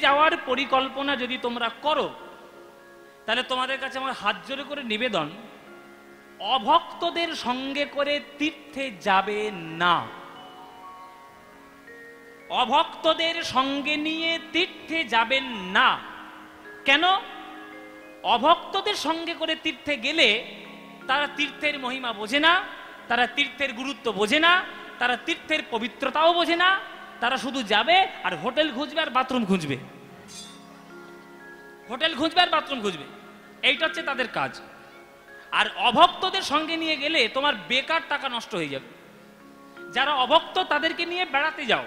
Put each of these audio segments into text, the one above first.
যাওয়ার পরিকল্পনা যদি তোমরা করো, তাহলে তোমাদের কাছে আমার হাত জোড়ে করে নিবেদন, অভক্তদের সঙ্গে করে তীর্থে যাবে না। অভক্তদের সঙ্গে নিয়ে তীর্থে যাবেন না। কেন? অভক্তদের সঙ্গে করে তীর্থে গেলে তারা তীর্থের মহিমা বোঝে না, তারা তীর্থের গুরুত্ব বোঝে না, তারা তীর্থের পবিত্রতাও বোঝে না। তারা শুধু যাবে আর হোটেল খুঁজবে আর বাথরুম খুঁজবে, হোটেল খুঁজবে আর বাথরুম খুঁজবে, এইটা হচ্ছে তাদের কাজ। আর অভক্তদের সঙ্গে নিয়ে গেলে তোমার বেকার টাকা নষ্ট হয়ে যাবে। যারা অভক্ত তাদেরকে নিয়ে বেড়াতে যাও,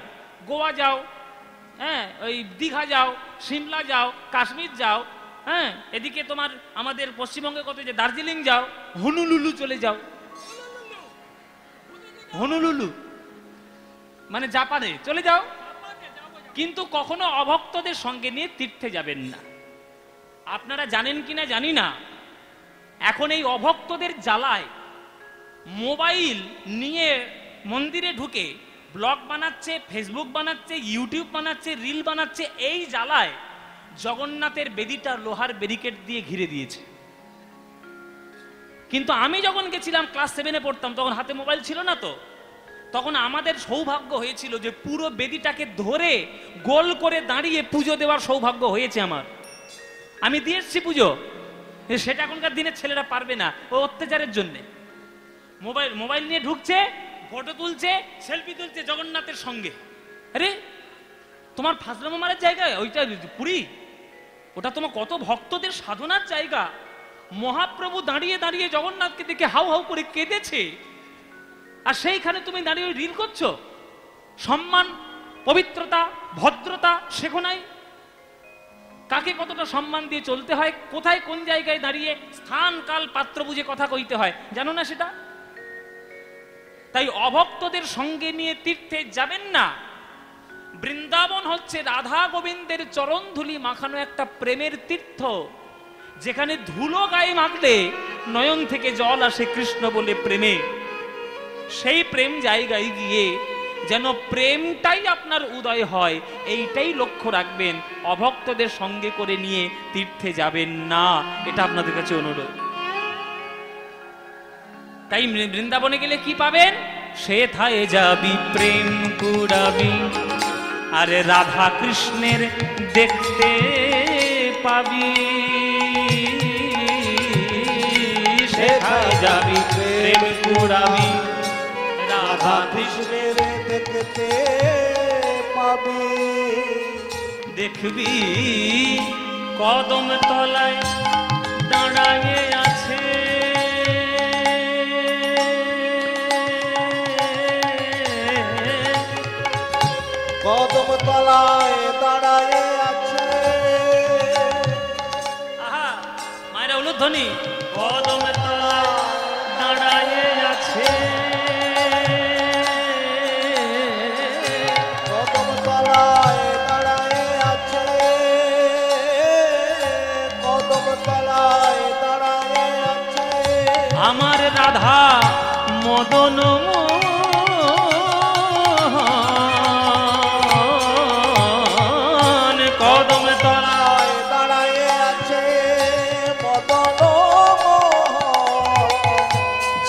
গোয়া যাও, হ্যাঁ, ওই দীঘা যাও, সিমলা যাও, কাশ্মীর যাও, হ্যাঁ, এদিকে তোমার আমাদের পশ্চিমবঙ্গে কত যে দার্জিলিং যাও, হনুলুলু চলে যাও। হনুলুলু মানে জাপানে চলে যাও, কিন্তু কখনো অভক্তদের সঙ্গে নিয়ে তীর্থে যাবেন না। আপনারা জানেন কিনা জানি না, এখন এই অভক্তদের জ্বালায় মোবাইল নিয়ে মন্দিরে ঢুকে ব্লগ বানাচ্ছে, ফেসবুক বানাচ্ছে, ইউটিউব বানাচ্ছে, রিল বানাচ্ছে। এই জ্বালায় জগন্নাথের বেদিটা লোহার ব্যারিকেড দিয়ে ঘিরে দিয়েছে। কিন্তু আমি যখন গেছিলাম, ক্লাস 7-এ পড়তাম, তখন হাতে মোবাইল ছিল না, তো তখন আমাদের সৌভাগ্য হয়েছিল যে পুরো বেদিটাকে ধরে গোল করে দাঁড়িয়ে পুজো দেওয়ার সৌভাগ্য হয়েছে আমার। আমি দিয়ে এসছি পুজো। সেটা এখনকার দিনের ছেলেরা পারবে না, ও অত্যাচারের জন্য মোবাইল নিয়ে ঢুকছে, ফটো তুলছে, সেলফি তুলছে জগন্নাথের সঙ্গে। আরে তোমার ফাজলামো মারার জায়গা ওইটা পুরী? ওটা তোমার কত ভক্তদের সাধনার জায়গা। মহাপ্রভু দাঁড়িয়ে দাঁড়িয়ে জগন্নাথকে দেখে হাউ হাউ করে কেঁদেছে, আর সেইখানে তুমি দাঁড়িয়ে রিল করছো। সম্মান, পবিত্রতা, ভদ্রতা শেখো নাই? কাকে কতটা সম্মান দিয়ে চলতে হয়, কোথায় কোন জায়গায় দাঁড়িয়ে স্থান কাল পাত্র বুঝে কথা কইতে হয়, জানো না সেটা? তাই অভক্তদের সঙ্গে নিয়ে তীর্থে যাবেন না। বৃন্দাবন হচ্ছে রাধা গোবিন্দের চরণ ধুলি মাখানো একটা প্রেমের তীর্থ, যেখানে ধুলো গায়ে মাখলে নয়ন থেকে জল আসে কৃষ্ণ বলে প্রেমে। সেই প্রেম জায়গায় গিয়ে যেন প্রেমটাই আপনার উদয় হয়, এইটাই লক্ষ্য রাখবেন। অভক্তদের সঙ্গে করে নিয়ে তীর্থে যাবেন না, এটা আপনাদের কাছে অনুরোধ। তাই বৃন্দাবনে গেলে কি পাবেন? সেথায় যাবি প্রেম কুড়াবি, আরে রাধা কৃষ্ণের দেখতে পাবি। সেথায় যাবি প্রেম কুড়াবি, রাধা কৃষ্ণের দেখতে পাবি। দেখবি কদম তলায় দাঁড়ায়ে আছে, কদম তলায় দাঁড়ায়ে আছে। আহা, মায়েরা উলুধ্বনি। কদম তলায় দাঁড়ায়ে আছে, কদম তলায় দাঁড়ায়ে আছে, কদম তলায় দাঁড়ায়ে আছে। আমার রাধা মদন কদম তলায় দাঁড়ায়ে আছে, মদন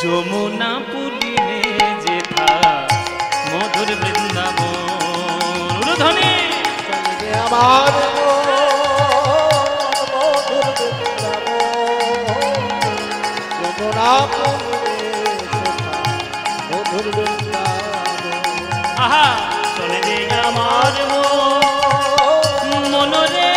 যমুনা পুলিনে যেথা মধুর বৃন্দাবন। ধ্বনি আমার মধুর বৃন্দাবন, যমুনা মধুর বৃন্দাবন। আহা, চলে যে আমার মনরে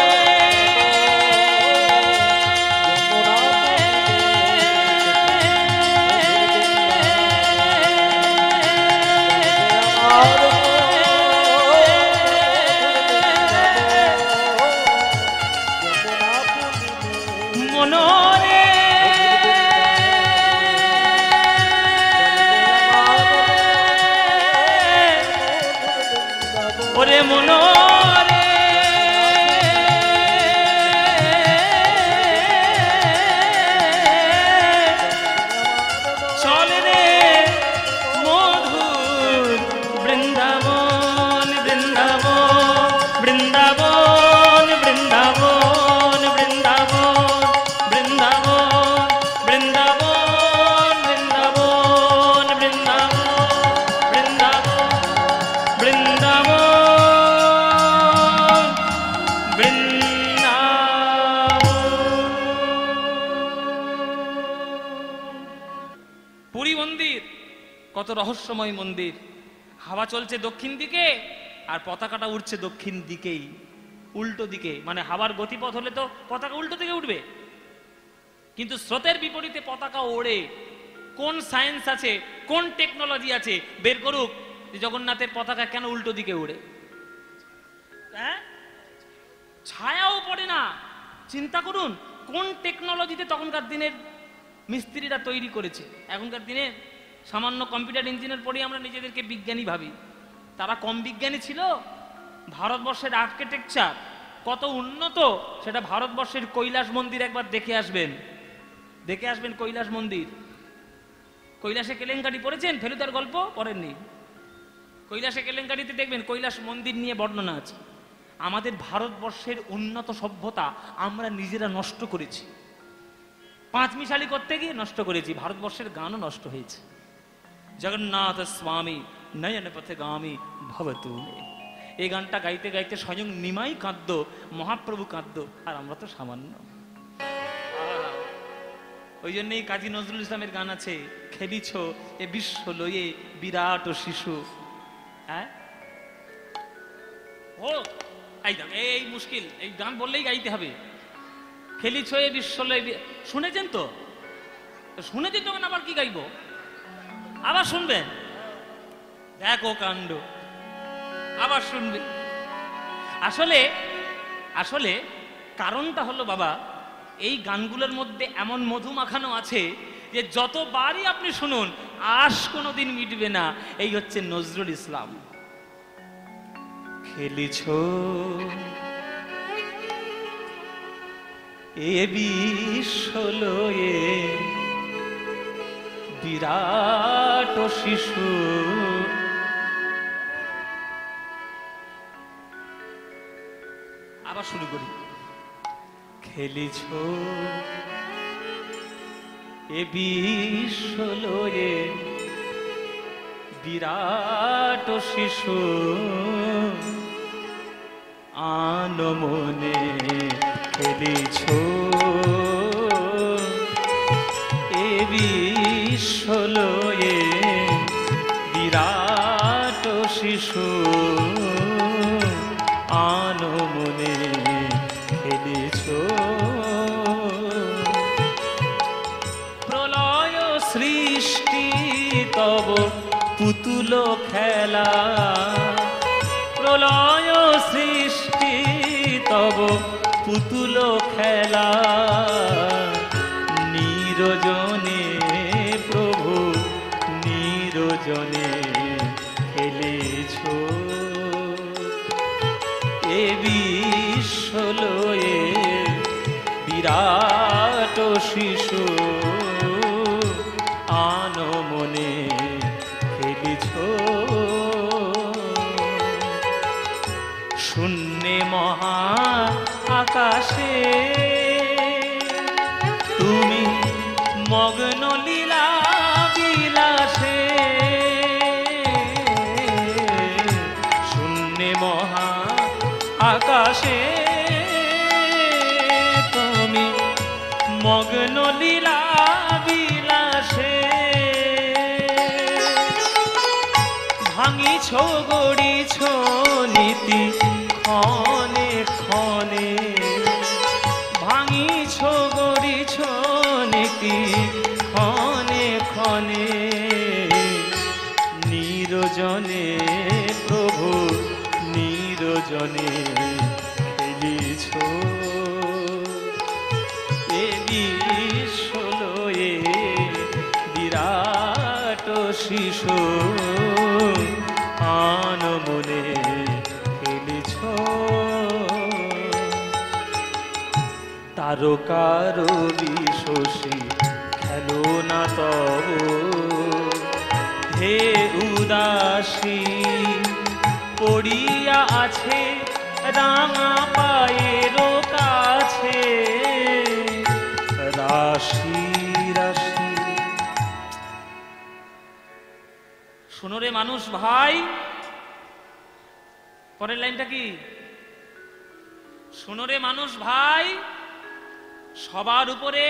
কত রহস্যময় মন্দির। হাওয়া চলছে দক্ষিণ দিকে আর পতাকাটা উঠছে দক্ষিণ দিকেই, উল্টো দিকে। মানে হাওয়ার গতিপথ হলে তো পতাকা উল্টো দিকে উঠবে, কিন্তু স্রোতের বিপরীতে পতাকা ওড়ে। কোন সায়েন্স আছে, কোন টেকনোলজি আছে, বের করুক যে জগন্নাথের পতাকা কেন উল্টো দিকে উড়ে। হ্যাঁ, ছায়াও পড়ে না। চিন্তা করুন কোন টেকনোলজিতে তখনকার দিনের মিস্ত্রিরা তৈরি করেছে। এখনকার দিনে সামান্য কম্পিউটার ইঞ্জিনিয়ার পড়ে আমরা নিজেদেরকে বিজ্ঞানী ভাবি, তারা কম বিজ্ঞানী ছিল? ভারতবর্ষের আর্কিটেকচার কত উন্নত সেটা ভারতবর্ষের কৈলাস মন্দির একবার দেখে আসবেন, দেখে আসবেন কৈলাস মন্দির। কৈলাসে কেলেঙ্কারি পড়েছেন? ফেলুদার গল্প পড়েননি? কৈলাসে কেলেঙ্কারিতে দেখবেন কৈলাস মন্দির নিয়ে বর্ণনা আছে। আমাদের ভারতবর্ষের উন্নত সভ্যতা আমরা নিজেরা নষ্ট করেছি, পাঁচমিশালি করতে গিয়ে নষ্ট করেছি। ভারতবর্ষের গানও নষ্ট হয়েছে। জগন্নাথ স্বামী নয়ন পথে গামী ভবতু মে, এই গানটা গাইতে গাইতে স্বয়ং নিমাই কাঁদ্য, মহাপ্রভু কাঁদ্য, আর আমরা তো সামান্য। ওই জন্যই কাজী নজরুল ইসলামের গান আছে, খেলিছ এ বিশ্ব লয়ে বিরাট শিশু। হ্যাঁ, ও এই মুশকিল, এই গান বললেই গাইতে হবে। খেলিছ এ বিশ্ব লয়ে, শুনেছেন তো? শুনেছেন তখন আবার কি গাইবো? আবার শুনবেন, দেখো কাণ্ড, আবার শুনবে। আসলে আসলে কারণটা হলো বাবা, এই গানগুলোর মধ্যে এমন মধু মাখানো আছে যে যতবারই আপনি শুনুন আশ কোনোদিন মিটবে না। এই হচ্ছে নজরুল ইসলাম। খেলিছ এ বিশ্ব লয়ে বিরাট শিশু, আবার শুরু করি। খেলিছ এ বিশ্ব লয়ে বিরাট শিশু, আনমনে খেলিছ এ বিশ্ব লয়ে বিরাট শিশু, আনমনে খেলিছ। প্রলয় সৃষ্টি তব পুতুল খেলা, প্রলয় সৃষ্টি তব পুতুল খেলা, নিরজনে প্রভু নিরজনে খেলেছ এ বিশ্ব লয়ে বিরাট শিশু, আনমনে খেলেছ। শূন্যে মহা আকাশে তুমি মগ্ন লীলা বিলাসে, শূন্যে মহা আকাশে তুমি মগ্ন লীলা বিলাসে, ভাঙিছ গড়িছ নীতি ক্ষণে ক্ষণে, ভাঙিছ গড়িছ নীতি ক্ষণে ক্ষণে, নিরজনে প্রভু নিরজনে খেলিছ এ বিশ্ব লয়ে বিরাট শিশু, আনমনে খেলিছ। তারকার বিশোষী খেলো না তব, হে উদাসী পড়িয়া আছে রাঙা পায়ের কাছে, রাশি রাশি। শোনো রে মানুষ ভাই, পরের লাইনটা কি? শোনো রে মানুষ ভাই, সবার উপরে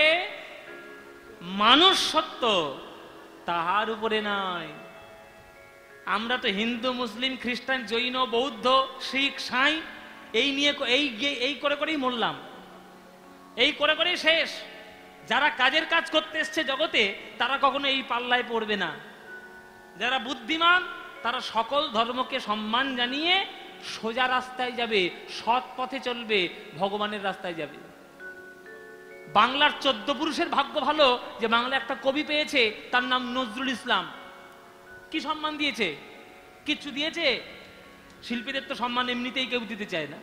মানুষ সত্য, তাহার উপরে নাই। আমরা তো হিন্দু, মুসলিম, খ্রিস্টান, জৈন, বৌদ্ধ, শিখ, সাঁই এই নিয়ে এই করে করেই মরলাম, এই করে করেই শেষ। যারা কাজের কাজ করতে এসছে জগতে তারা কখনো এই পাল্লায় পড়বে না। যারা বুদ্ধিমান তারা সকল ধর্মকে সম্মান জানিয়ে সোজা রাস্তায় যাবে, সৎ পথে চলবে, ভগবানের রাস্তায় যাবে। বাংলার 14 পুরুষের ভাগ্য ভালো যে বাংলা একটা কবি পেয়েছে, তার নাম নজরুল ইসলাম। কি সম্মান দিয়েছে? কিচ্ছু দিয়েছে? শিল্পীদের তো সম্মান এমনিতেই কেউ দিতে চায় না।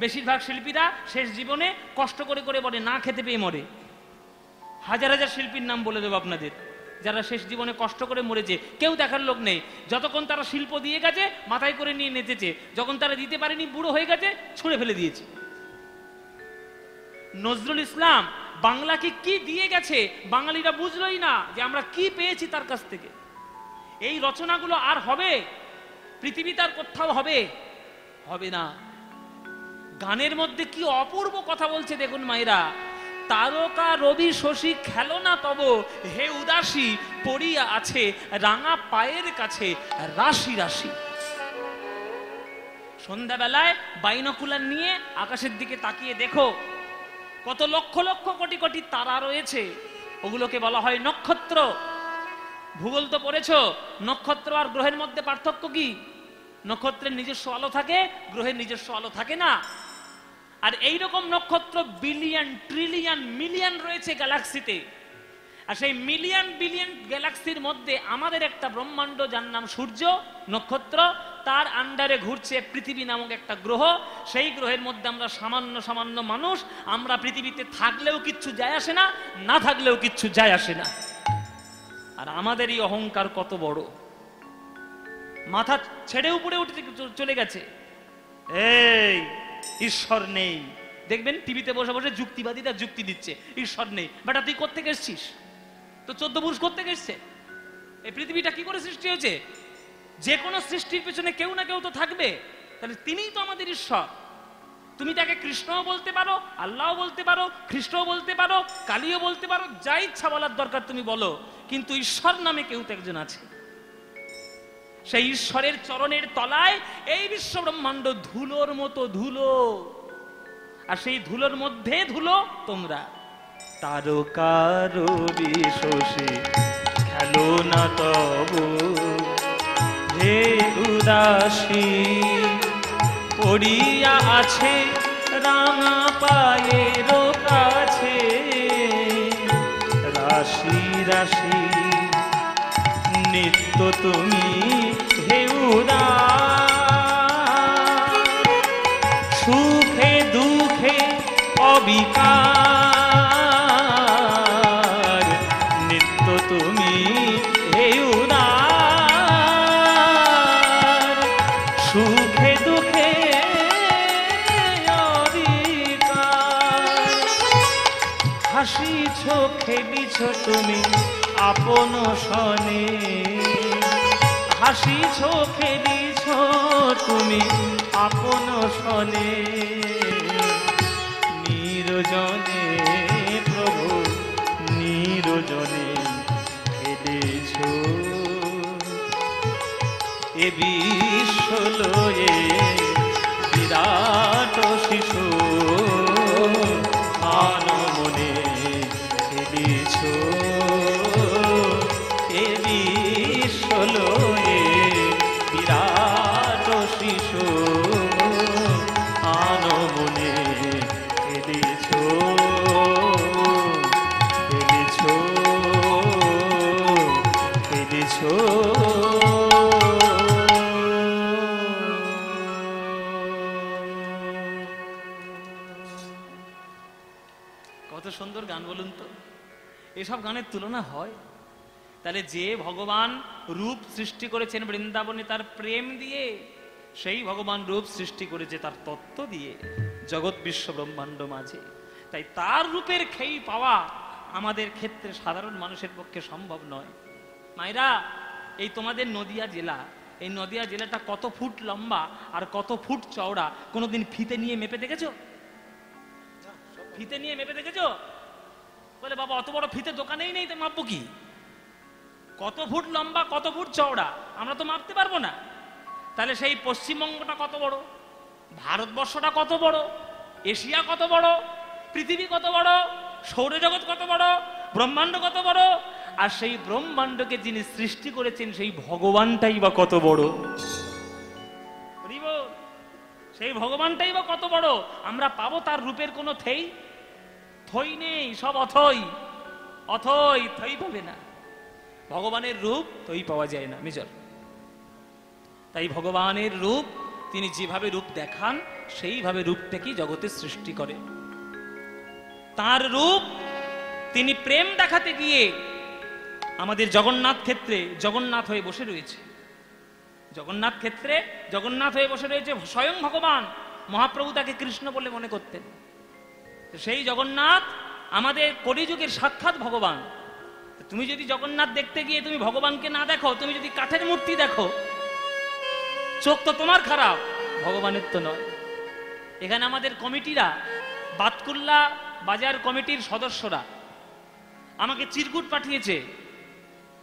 বেশিরভাগ শিল্পীরা শেষ জীবনে কষ্ট করে করে মরে, না খেতে পেয়ে মরে। হাজার হাজার শিল্পীর নাম বলে দেবো আপনাদের, যারা শেষ জীবনে কষ্ট করে মরেছে, কেউ দেখার লোক নেই। যতক্ষণ তারা শিল্প দিয়ে গেছে মাথায় করে নিয়ে নেচেছে, যখন তারা দিতে পারেনি বুড়ো হয়ে গেছে ছুঁড়ে ফেলে দিয়েছে। নজরুল ইসলাম বাংলাকে কি দিয়ে গেছে বাঙালিরা বুঝলোই না, যে আমরা কি পেয়েছি তার কাছ থেকে। এই রচনাগুলো আর হবে? পৃথিবীতে আর কোথাও হবে? হবে না। গানের মধ্যে কি অপূর্ব কথা বলছে দেখুন মায়েরা। তারকা রবি শশী খেলো না তব, হে উদাসী পড়িয়া আছে রাঙা পায়ের কাছে রাশি রাশি। সন্ধ্যাবেলায় বাইনোকুলার নিয়ে আকাশের দিকে তাকিয়ে দেখো, কত লক্ষ লক্ষ কোটি কোটি তারা রয়েছে, ওগুলোকে বলা হয় নক্ষত্র। ভূগোল তো পড়েছো, নক্ষত্র আর গ্রহের মধ্যে পার্থক্য কি? নক্ষত্রের নিজস্ব আলো থাকে, গ্রহের নিজস্ব আলো থাকে না। আর এইরকম নক্ষত্র বিলিয়ন, ট্রিলিয়ন, মিলিয়ন রয়েছে গ্যালাক্সিতে। আর সেই মিলিয়ন বিলিয়ন গ্যালাক্সির মধ্যে আমাদের একটা ব্রহ্মাণ্ড, যার নাম সূর্য, নক্ষত্র, তার আন্ডারে ঘুরছে পৃথিবী নামক একটা গ্রহ। সেই গ্রহের মধ্যে আমরা সামান্য সামান্য মানুষ। আমরা পৃথিবীতে থাকলেও কিচ্ছু যায় আসে না, না থাকলেও কিচ্ছু যায় আসে না। আর আমাদের এই অহংকার কত বড়, মাথা ছেড়ে উপরে উঠে চলে গেছে। এই ঈশ্বর নেই, দেখবেন টিভিতে বসে বসে যুক্তিবাদীরা যুক্তি দিচ্ছে, ঈশ্বর নেই। বেটা তুই কোত্থেকে এসছিস? তো 14 পুরুষ কোত্থেকে এসছে? এই পৃথিবীটা কি করে সৃষ্টি হয়েছে? যে কোনো সৃষ্টির পেছনে কেউ না কেউ তো থাকবে, তাহলে তিনিই তো আমাদের ঈশ্বর। তুমি তাকে কৃষ্ণও বলতে পারো, আল্লাহও বলতে পারো, খ্রিস্টও বলতে পারো, কালীও বলতে পারো, যা ইচ্ছা বলার দরকার তুমি বলো, কিন্তু ঈশ্বর নামে কেউ তো একজন আছে। সেই ঈশ্বরের চরণের তলায় এই বিশ্ব ব্রহ্মাণ্ড ধুলোর মতো ধুলো, আর সেই ধুলোর মধ্যে ধুলো তোমরা। তারকা রবি শশী খেলো না তবু, হে উদাসী পড়িয়া আছে রাঙা পায়ের কাছে রাশি রাশি নিত্য তুমি হে উদাস। সুখে দুঃখে অবিকার নিত্য তুমি হে উদার। সুখে দুঃখে অবিকার, হাসিছ খেলিছ তুমি আপন সনে, হাসিছ খেলিছ তুমি আপন সনে। নিরজনে প্রভু নিরজনে খেলেছ, এ বিশ্ব লয়ে বিরাট শিশু আনমনে খেলেছ, এ বিশ্ব লয়ে বিরাট শিশু আনমনে খেলেছ, খেলেছ, খেলেছ। কত সুন্দর গান বলুন তো, এসব গানের তুলনা হয়? তাহলে যে ভগবান রূপ সৃষ্টি করেছেন বৃন্দাবনে তার প্রেম দিয়ে, সেই ভগবান রূপ সৃষ্টি করেছে তার তত্ত্ব দিয়ে জগৎ বিশ্ব ব্রহ্মাণ্ড মাঝে। তাই তার রূপের খেই পাওয়া আমাদের ক্ষেত্রে সাধারণ মানুষের পক্ষে সম্ভব নয়। মায়েরা, এই তোমাদের নদিয়া জেলা, এই নদিয়া জেলাটা কত ফুট লম্বা আর কত ফুট চওড়া কোনোদিন ফিতে নিয়ে মেপে দেখেছো? ফিতে নিয়ে মেপে দেখেছো? বলে বাবা অত বড় ফিতে দোকানেই নেই, তো মাপবো কি? কত ফুট লম্বা, কত ফুট চওড়া আমরা তো মাপতে পারবো না। তাহলে সেই পশ্চিমবঙ্গটা কত বড়, ভারতবর্ষটা কত বড়, এশিয়া কত বড়, পৃথিবী কত বড়, সৌরজগৎ কত বড়, ব্রহ্মাণ্ড কত বড়, আর সেই ব্রহ্মাণ্ডকে যিনি সৃষ্টি করেছেন সেই ভগবানটাই বা কত বড়। সেই ভগবানটাই বা কত বড়। আমরা পাবো তার রূপের কোনো থই নেই, সব অথই অথই, থই পাবে না। ভগবানের রূপ থই পাওয়া যায় না মেজর। তাই ভগবানের রূপ তিনি যেভাবে রূপ দেখান সেইভাবে রূপটাকে জগতের সৃষ্টি করে। তার রূপ তিনি প্রেম দেখাতে গিয়ে আমাদের জগন্নাথ ক্ষেত্রে জগন্নাথ হয়ে বসে রয়েছে। জগন্নাথ ক্ষেত্রে জগন্নাথ হয়ে বসে রয়েছে স্বয়ং ভগবান। মহাপ্রভু তাকে কৃষ্ণ বলে মনে করতেন। সেই জগন্নাথ আমাদের কলিযুগের সাক্ষাৎ ভগবান। তুমি যদি জগন্নাথ দেখতে গিয়ে তুমি ভগবানকে না দেখো, তুমি যদি কাঠের মূর্তি দেখো, চোখ তো তোমার খারাপ, ভগবানের তো নয়। এখানে আমাদের কমিটিরা, বাতকুল্লা বাজার কমিটির সদস্যরা আমাকে চিরকুট পাঠিয়েছে,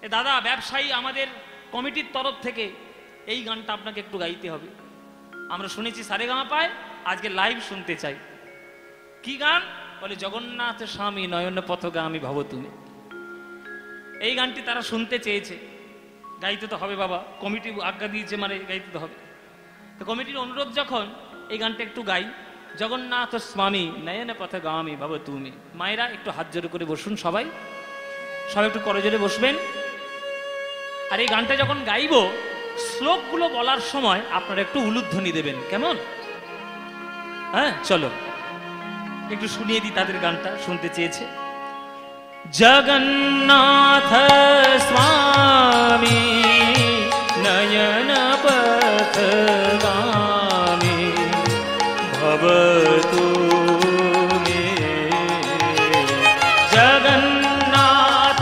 এ দাদা ব্যবসায়ী আমাদের কমিটির তরফ থেকে এই গানটা আপনাকে একটু গাইতে হবে। আমরা শুনেছি সারেগামাপায়, আজকে লাইভ শুনতে চাই। কি গান? বলে জগন্নাথ স্বামী নয়ন পথগামী ভব তুমি। এই গানটি তারা শুনতে চেয়েছে, গাইতে তো হবে বাবা, কমিটি আজ্ঞা দিয়েছে মানে গাইতে তো হবে। তো কমিটির অনুরোধ যখন, এই গানটা একটু গাই। জগন্নাথ স্বামী নয়ন পথগামী ভব তুমি। মায়েরা একটু হাত জোড়ে করে বসুন, সবাই সবাই একটু করজোরে বসবেন। আর এই গানটা যখন গাইবো, শ্লোকগুলো বলার সময় আপনারা একটু উলুধ্বনি দেবেন, কেমন? হ্যাঁ, চলো একটু শুনিয়ে দিই, তাদের গানটা শুনতে চেয়েছে। জগন্নাথ স্বামী নয়ন পথগামী ভবতু মে। জগন্নাথ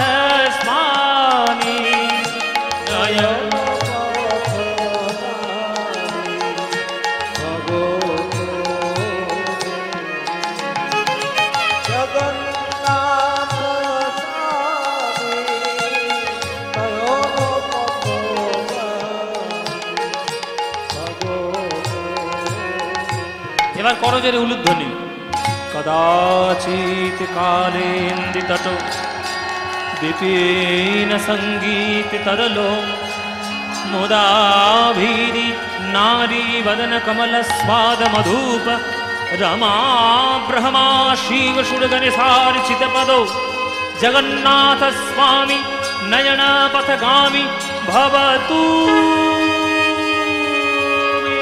স্বামী নয়ন এবার করজোরে উলুধ্বনি। কদাচিৎ কালেন্দিতট বিপিন সঙ্গীত তরলো মুদাভিরি নারী বদন কমল স্বাদ মধুপ রমা ব্রহ্মা শিব সুরগণ সার্চিত পদো। জগন্নাথ স্বামী নয়ন পথগামী ভবতু মে।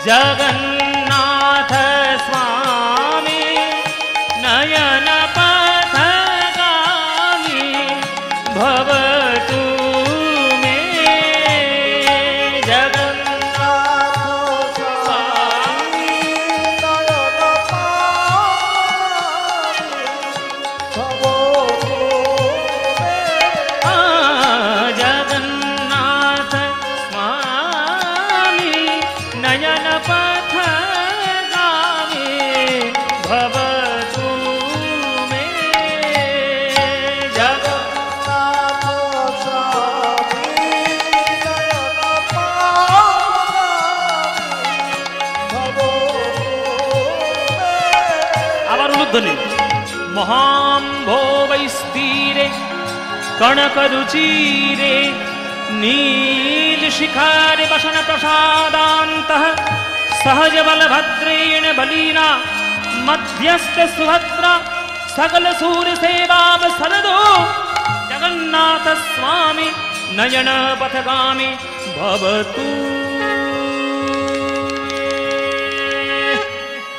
জগন্নাথ স্বামী নয়ন পথগামী ভবতু মে। জগন্নাথ স্বামী নয়ন জগন্নাথ স্বামী নয়ন পথগামী ভবতু মে। জগন্নাথ স্বামী নয়ন পথগামী ভবতু মে। আবার উলুধ্বনি। মহাম্ভো বৈস্তীরে কনক রুচিরে নীল শিখারে বসন প্রসাদান্তঃ सहज बलभद्रेण बलीना मध्यस्थ सुभद्रा सकल सूर सेवा सरदो। जगन्नाथ स्वामी नयन पथगामी भवतु मे।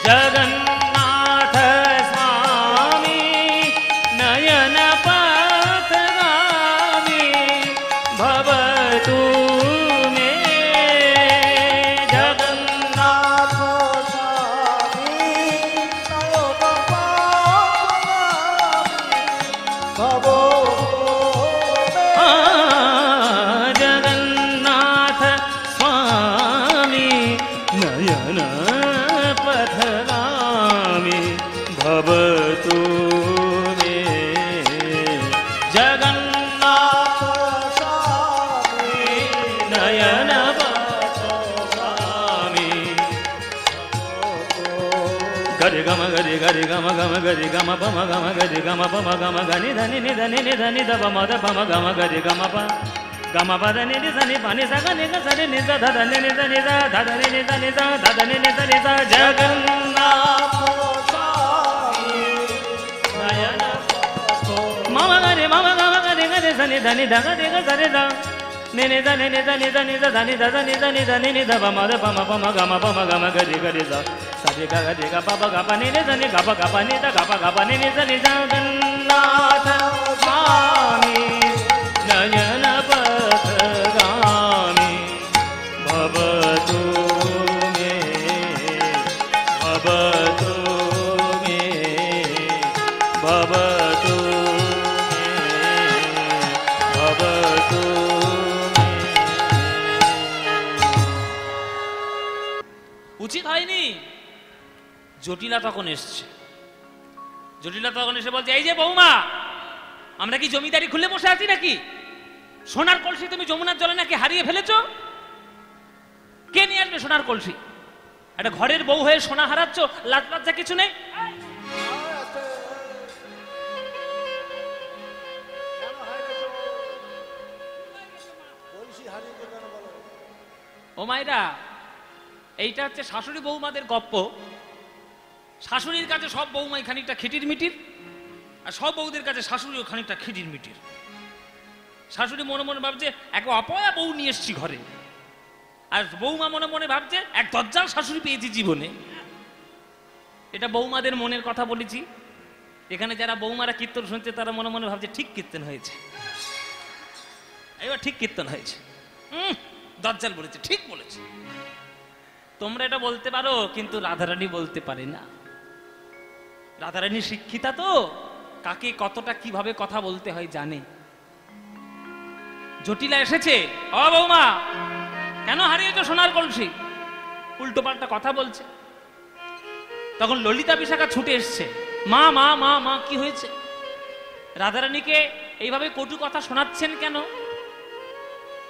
जगन्नाथ स्वामी नयन पथगामी भवतु मे। जगन्नाथ स्वामी नयन पथगामी भवतु मे। जगन्नाथ स्वामी नयन पथगामी भवतु मे। Jagannath gari gama gari gari gama gama gari gama pama gama gari gama pama gama gani dhani ni dhani ni dhani da pama da pama gama gari gama pa gama pa dhani ni dhani pani sa gani ga sari ni sa dha dhani ni dhani sa dha dhani ni dhani sa dha dhani ni dhani sa Jagannath Nayana mama gari gari sani dhani dha gari ga sari dha Nene da nene da ni da ni da ni da ni da ni da ni da pa ma da pa ma gama gari gari da sa re ga gari ga pa pa ni ne da ni ga pa ni da ga pa ni da ni Jagannath Swami Nayana Pathgami Bhavatu me Bhavatu me Bhavatu উচিত হয়নি। জটিলা তখন এসছে, জটিলা তখন এসে বলছে এই যে বৌমা, আমরা কি জমিদারি খুলে বসে আছি নাকি? সোনার কলসি তুমি যমুনার জলে নাকি হারিয়ে ফেলেছো? কে নিয়ে আসবে সোনার কলসি? একটা ঘরের বউ হয়ে সোনা হারাচ্ছ, লাজ লজ্জা কিছু নেই? ও মায়েরা, এইটা হচ্ছে শাশুড়ি বৌমাদের গপ্প। শাশুড়ির কাছে সব বৌমাই খানিকটা খিটির মিটির, আর সব বউদের কাছে শাশুড়িও খানিকটা খিটির মিটির। শাশুড়ি মনে মনে ভাবছে এক অপয়া বউ নিয়ে এসছি ঘরে, আর বৌমা মনে মনে ভাবছে এক দজ্জাল শাশুড়ি পেয়েছি জীবনে। এটা বৌমাদের মনের কথা বলেছি। এখানে যারা বৌমারা কীর্তন শুনছে তারা মনে মনে ভাবছে ঠিক কীর্তন হয়েছে, এবার ঠিক কীর্তন হয়েছে, দজ্জাল বলেছে, ঠিক বলেছে। তোমরা এটা বলতে পারো, কিন্তু রাধারানী বলতে পারে না। রাধারানী শিক্ষিতা তো, কাকে কতটা কিভাবে কথা বলতে হয় জানে। জটিলা এসেছে, ও বৌমা কেন হারিয়েছো সোনার কলসি? উল্টো পাল্টা কথা বলছে। তখন ললিতা বিশাখা ছুটে এসছে, মা মা মা মা কি হয়েছে? রাধারানীকে এইভাবে কটু কথা শোনাচ্ছেন কেন?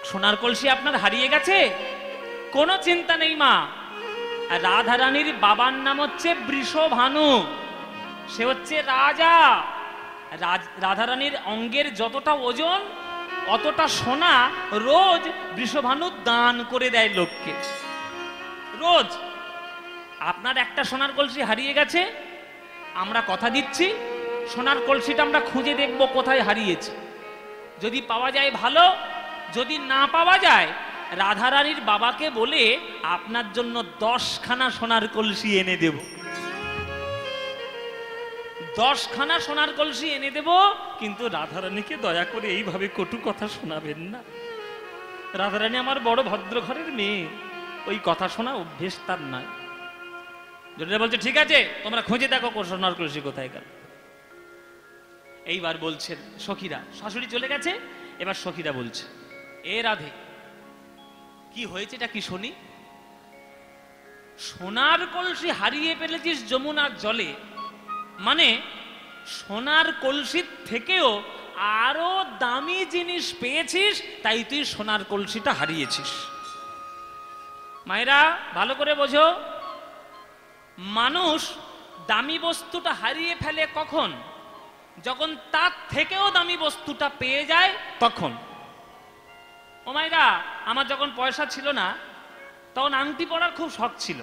সোনার কলসি আপনার হারিয়ে গেছে? কোনো চিন্তা নেই মা, রাধারানীর বাবার নাম হচ্ছে বৃষভানু, সে হচ্ছে রাজা। রাধারানীর অঙ্গের যতটা ওজন অতটা সোনা রোজ বৃষভানু দান করে দেয় লোককে, রোজ। আপনার একটা সোনার কলসি হারিয়ে গেছে, আমরা কথা দিচ্ছি সোনার কলসিটা আমরা খুঁজে দেখব কোথায় হারিয়েছে। যদি পাওয়া যায় ভালো, যদি না পাওয়া যায় রাধারানীর বাবাকে বলে আপনার জন্য 10খানা সোনার কলসি এনে দেব, 10খানা সোনার কলসি এনে দেব। কিন্তু রাধারানীকে দয়া করে এইভাবে কটু কথা শোনাবেন না। রাধারানী আমার বড় ভদ্র ঘরের মেয়ে, ওই কথা শোনা অভ্যেস তার নয়। জটিলা বলছে ঠিক আছে, তোমরা খুঁজে দেখো সোনার কলসি কোথায় গেল। এইবার বলছেন সখীরা, শাশুড়ি চলে গেছে, এবার সখীরা বলছে এ রাধে কি হয়েছে এটা কি শুনি। সোনার কলসি হারিয়ে ফেলেছিস যমুনার জলে, মানে সোনার কলসির থেকেও আরো দামি জিনিস পেয়েছিস, তাই তুই সোনার কলসিটা হারিয়েছিস। মায়েরা ভালো করে বোঝো, মানুষ দামি বস্তুটা হারিয়ে ফেলে কখন? যখন তার থেকেও দামি বস্তুটা পেয়ে যায় তখন। ও মায়েরা, আমার যখন পয়সা ছিল না তখন আংটি পরার খুব শখ ছিল,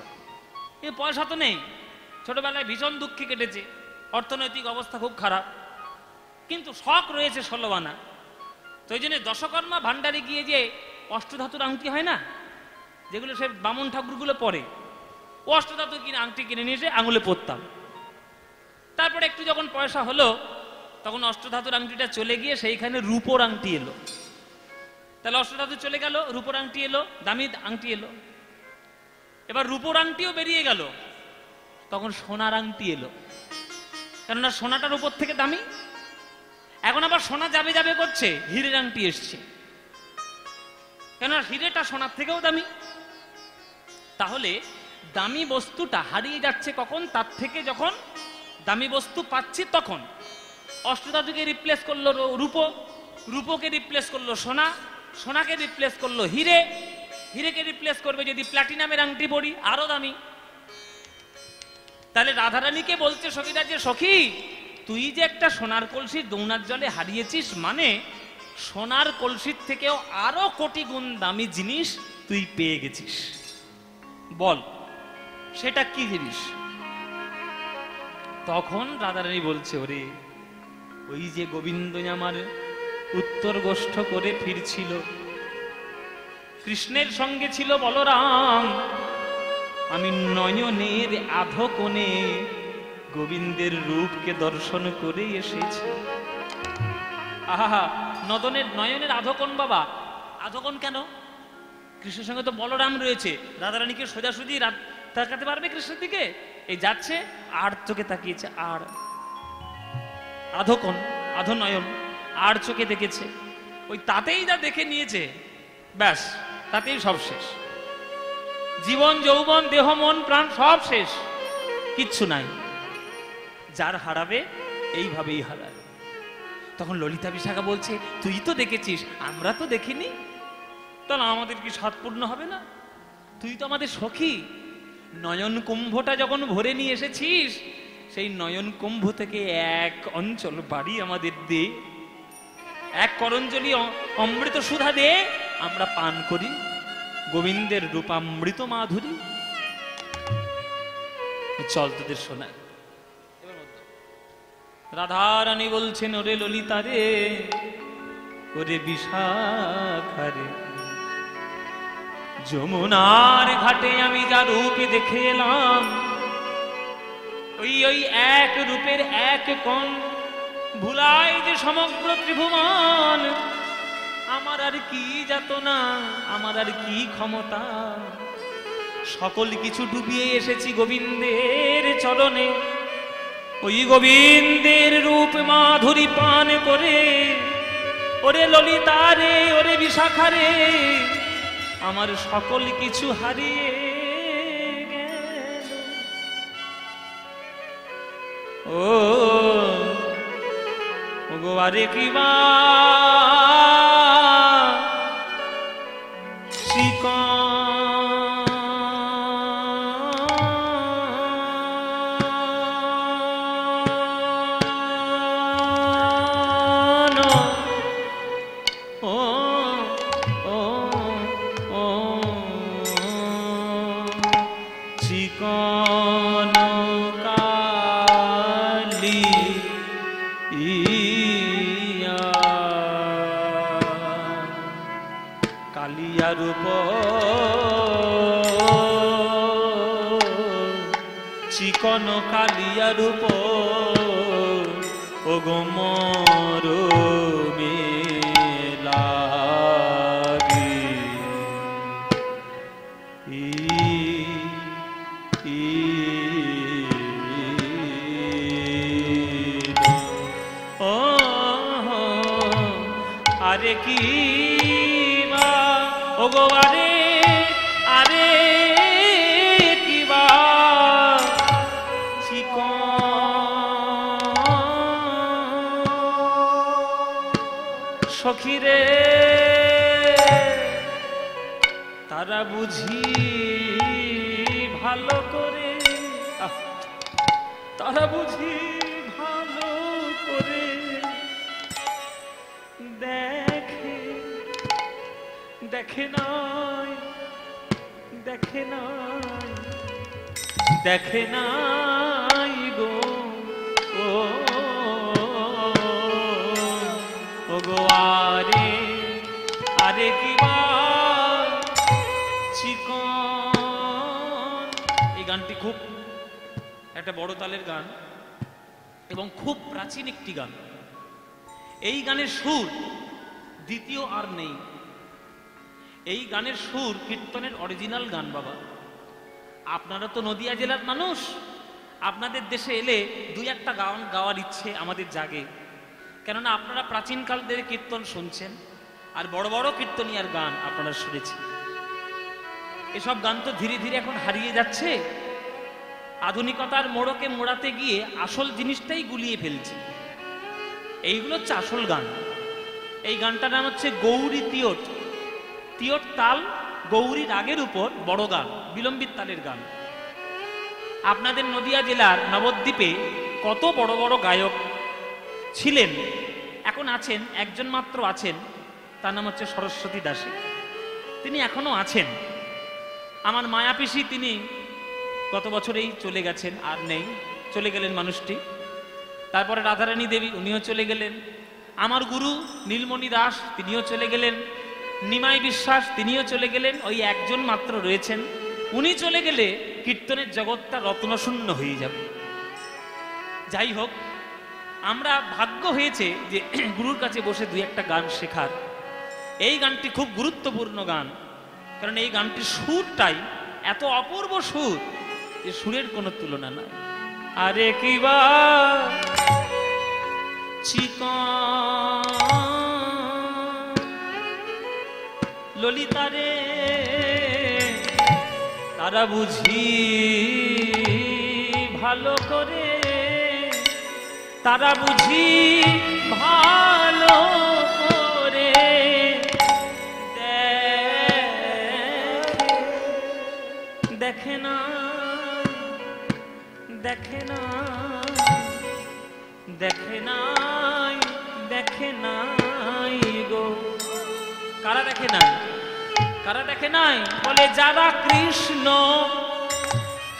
কিন্তু পয়সা তো নেই। ছোটবেলায় ভীষণ দুঃখে কেটেছে, অর্থনৈতিক অবস্থা খুব খারাপ, কিন্তু শখ রয়েছে 16 আনা। তো ওই জন্য দশকর্মা ভান্ডারে গিয়ে যে অষ্টধাতুর আংটি হয় না, যেগুলো সে বামন ঠাকুরগুলো পরে, ও অষ্টধাতু কিনে আংটি কিনে নিয়ে এসে আঙুলে পরতাম। তারপরে একটু যখন পয়সা হলো তখন অষ্টধাতুর আংটিটা চলে গিয়ে সেইখানে রূপোর আংটি এলো। তাহলে অষ্টধাতু চলে গেল, রূপোর আংটি এলো, দামি আংটি এলো। এবার রূপোর আংটিও বেরিয়ে গেল, তখন সোনার আংটি এলো, কেননা সোনাটার উপর থেকে দামি। এখন আবার সোনা যাবে যাবে করছে, হীরের আংটি এসছে, কেননা হীরেটা সোনার থেকেও দামি। তাহলে দামি বস্তুটা হারিয়ে যাচ্ছে কখন? তার থেকে যখন দামি বস্তু পাচ্ছি তখন। অষ্টধাতুকে রিপ্লেস করলো রূপো, রূপোকে রিপ্লেস করলো সোনা, সোনাকে রিপ্লেস করলো হীরে, হীরেকে রিপ্লেস করবে যদি প্লাটিনামের আংটি পরি, আরো দামি। তাহলে রাধারানীকে বলছে সখীরা যে সখী তুই যে একটা সোনার কলসির দৌনার জলে হারিয়েছিস, মানে সোনার কলসির থেকেও আরো কোটি গুণ দামি জিনিস তুই পেয়ে গেছিস, বল সেটা কি জিনিস? তখন রাধারানী বলছে, ওরে ওই যে গোবিন্দ আমার উত্তর গোষ্ঠ করে ফিরছিল, কৃষ্ণের সঙ্গে ছিল বলরাম, আমি নয়নের আধো কোণে গোবিন্দের রূপকে দর্শন করে এসেছি। আহা, নয়নের আধোকোণ বাবা, আধোকোণ কেন? কৃষ্ণের সঙ্গে তো বলরাম রয়েছে, রাধারানীকে সোজাসুজি তাকাতে পারবে কৃষ্ণের দিকে? এই যাচ্ছে আর চোখে তাকিয়েছে, আর আধোকোণ আধো নয়ন আর চোখে দেখেছে, ওই তাতেই যা দেখে নিয়েছে, ব্যাস তাতেই সব শেষ। জীবন যৌবন দেহ মন প্রাণ সব শেষ, কিচ্ছু নাই। যার হারাবে এইভাবেই হারায়। তখন ললিতা বিশাখা বলছে, তুই তো দেখেছিস, আমরা তো দেখিনি, তাহলে আমাদের কি স্বাদ পূর্ণ হবে না? তুই তো আমাদের সখী, নয়ন কুম্ভটা যখন ভরে নিয়ে এসেছিস, সেই নয়ন কুম্ভ থেকে এক অঞ্চল বাড়ি আমাদের দে, এক করঞ্জলি অমৃত সুধা দে, আমরা পান করি গোবিন্দের রূপামৃত মাধুরী। চল তোদের শোনায়। রাধারানী বলছেন, ওরে ললিতা রে, ওরে বিশাখা রে, যমুনার ঘাটে আমি যা রূপ দেখে এলাম, ওই এক রূপের এক কোণ ভুলাই যে সমগ্র ত্রিভুবন। আমার আর কি যাতনা, আমার আর কি ক্ষমতা, সকল কিছু ডুবিয়ে এসেছি গোবিন্দের চরণে। ওই গোবিন্দের রূপ মাধুরী পান করে, ওরে ললিতা রে, ওরে বিশাখা রে, আমার সকল কিছু হারিয়ে গেল। ও গো আরে কিবা কালিয়ার চিকন কালিয়ার ও গো মর মেলাগি ও আরে কি ও গো আরে আরে কিবা সখী রে, তারা বুঝি ভালো করে, তারা বুঝি ভালো করে দেখে, দেখে নাই, দেখে নাই, দেখে নাই গো, ও গো আরে আরে কিবা চিকন। এই গানটি খুব একটা বড় তালের গান এবং খুব প্রাচীন একটি গান। এই গানের সুর দ্বিতীয় আর নেই। এই গানের সুর কীর্তনের অরিজিনাল গান বাবা। আপনারা তো নদিয়া জেলার মানুষ, আপনাদের দেশে এলে দুই একটা গান গাওয়ার ইচ্ছে আমাদের জাগে, কেননা আপনারা প্রাচীনকাল ধরে কীর্তন শুনছেন আর বড় বড় কীর্তনিয়ার গান আপনারা শুনেছেন। এসব গান তো ধীরে ধীরে এখন হারিয়ে যাচ্ছে, আধুনিকতার মোড়কে মোড়াতে গিয়ে আসল জিনিসটাই গুলিয়ে ফেলছে। এইগুলো হচ্ছে আসল গান। এই গানটার নাম হচ্ছে গৌরী তিয়ট। তিয়ট তাল গৌরী রাগের উপর বড় গান, বিলম্বিত তালের গান। আপনাদের নদিয়া জেলার নবদ্বীপে কত বড় বড় গায়ক ছিলেন, এখন আছেন, একজন মাত্র আছেন, তার নাম হচ্ছে সরস্বতী দাসী। তিনি এখনো আছেন। আমার মায়াপিসি তিনি গত বছরেই চলে গেছেন, আর নেই, চলে গেলেন মানুষটি। তারপরে রাধারানী দেবী, উনিও চলে গেলেন। আমার গুরু নীলমণি দাস, তিনিও চলে গেলেন। নিমাই বিশ্বাস, তিনিও চলে গেলেন। ওই একজন মাত্র রয়েছেন। উনি চলে গেলে কীর্তনের জগৎটা রত্নশূন্য হয়ে যাবে। যাই হোক, আমরা ভাগ্য হয়েছে যে গুরুর কাছে বসে দুই একটা গান শেখার। এই গানটি খুব গুরুত্বপূর্ণ গান, কারণ এই গানটির সুরটাই এত অপূর্ব সুর, যে সুরের কোনো তুলনা নাই। আরে কিবা ললিতারে তারা বুঝি ভালো করে, তারা বুঝি ভালো করে দেখে না, দেখে না, দেখে নাই, দেখে নাই গো। কারা দেখে নাই? কারা দেখে নাই? বলে যারা কৃষ্ণ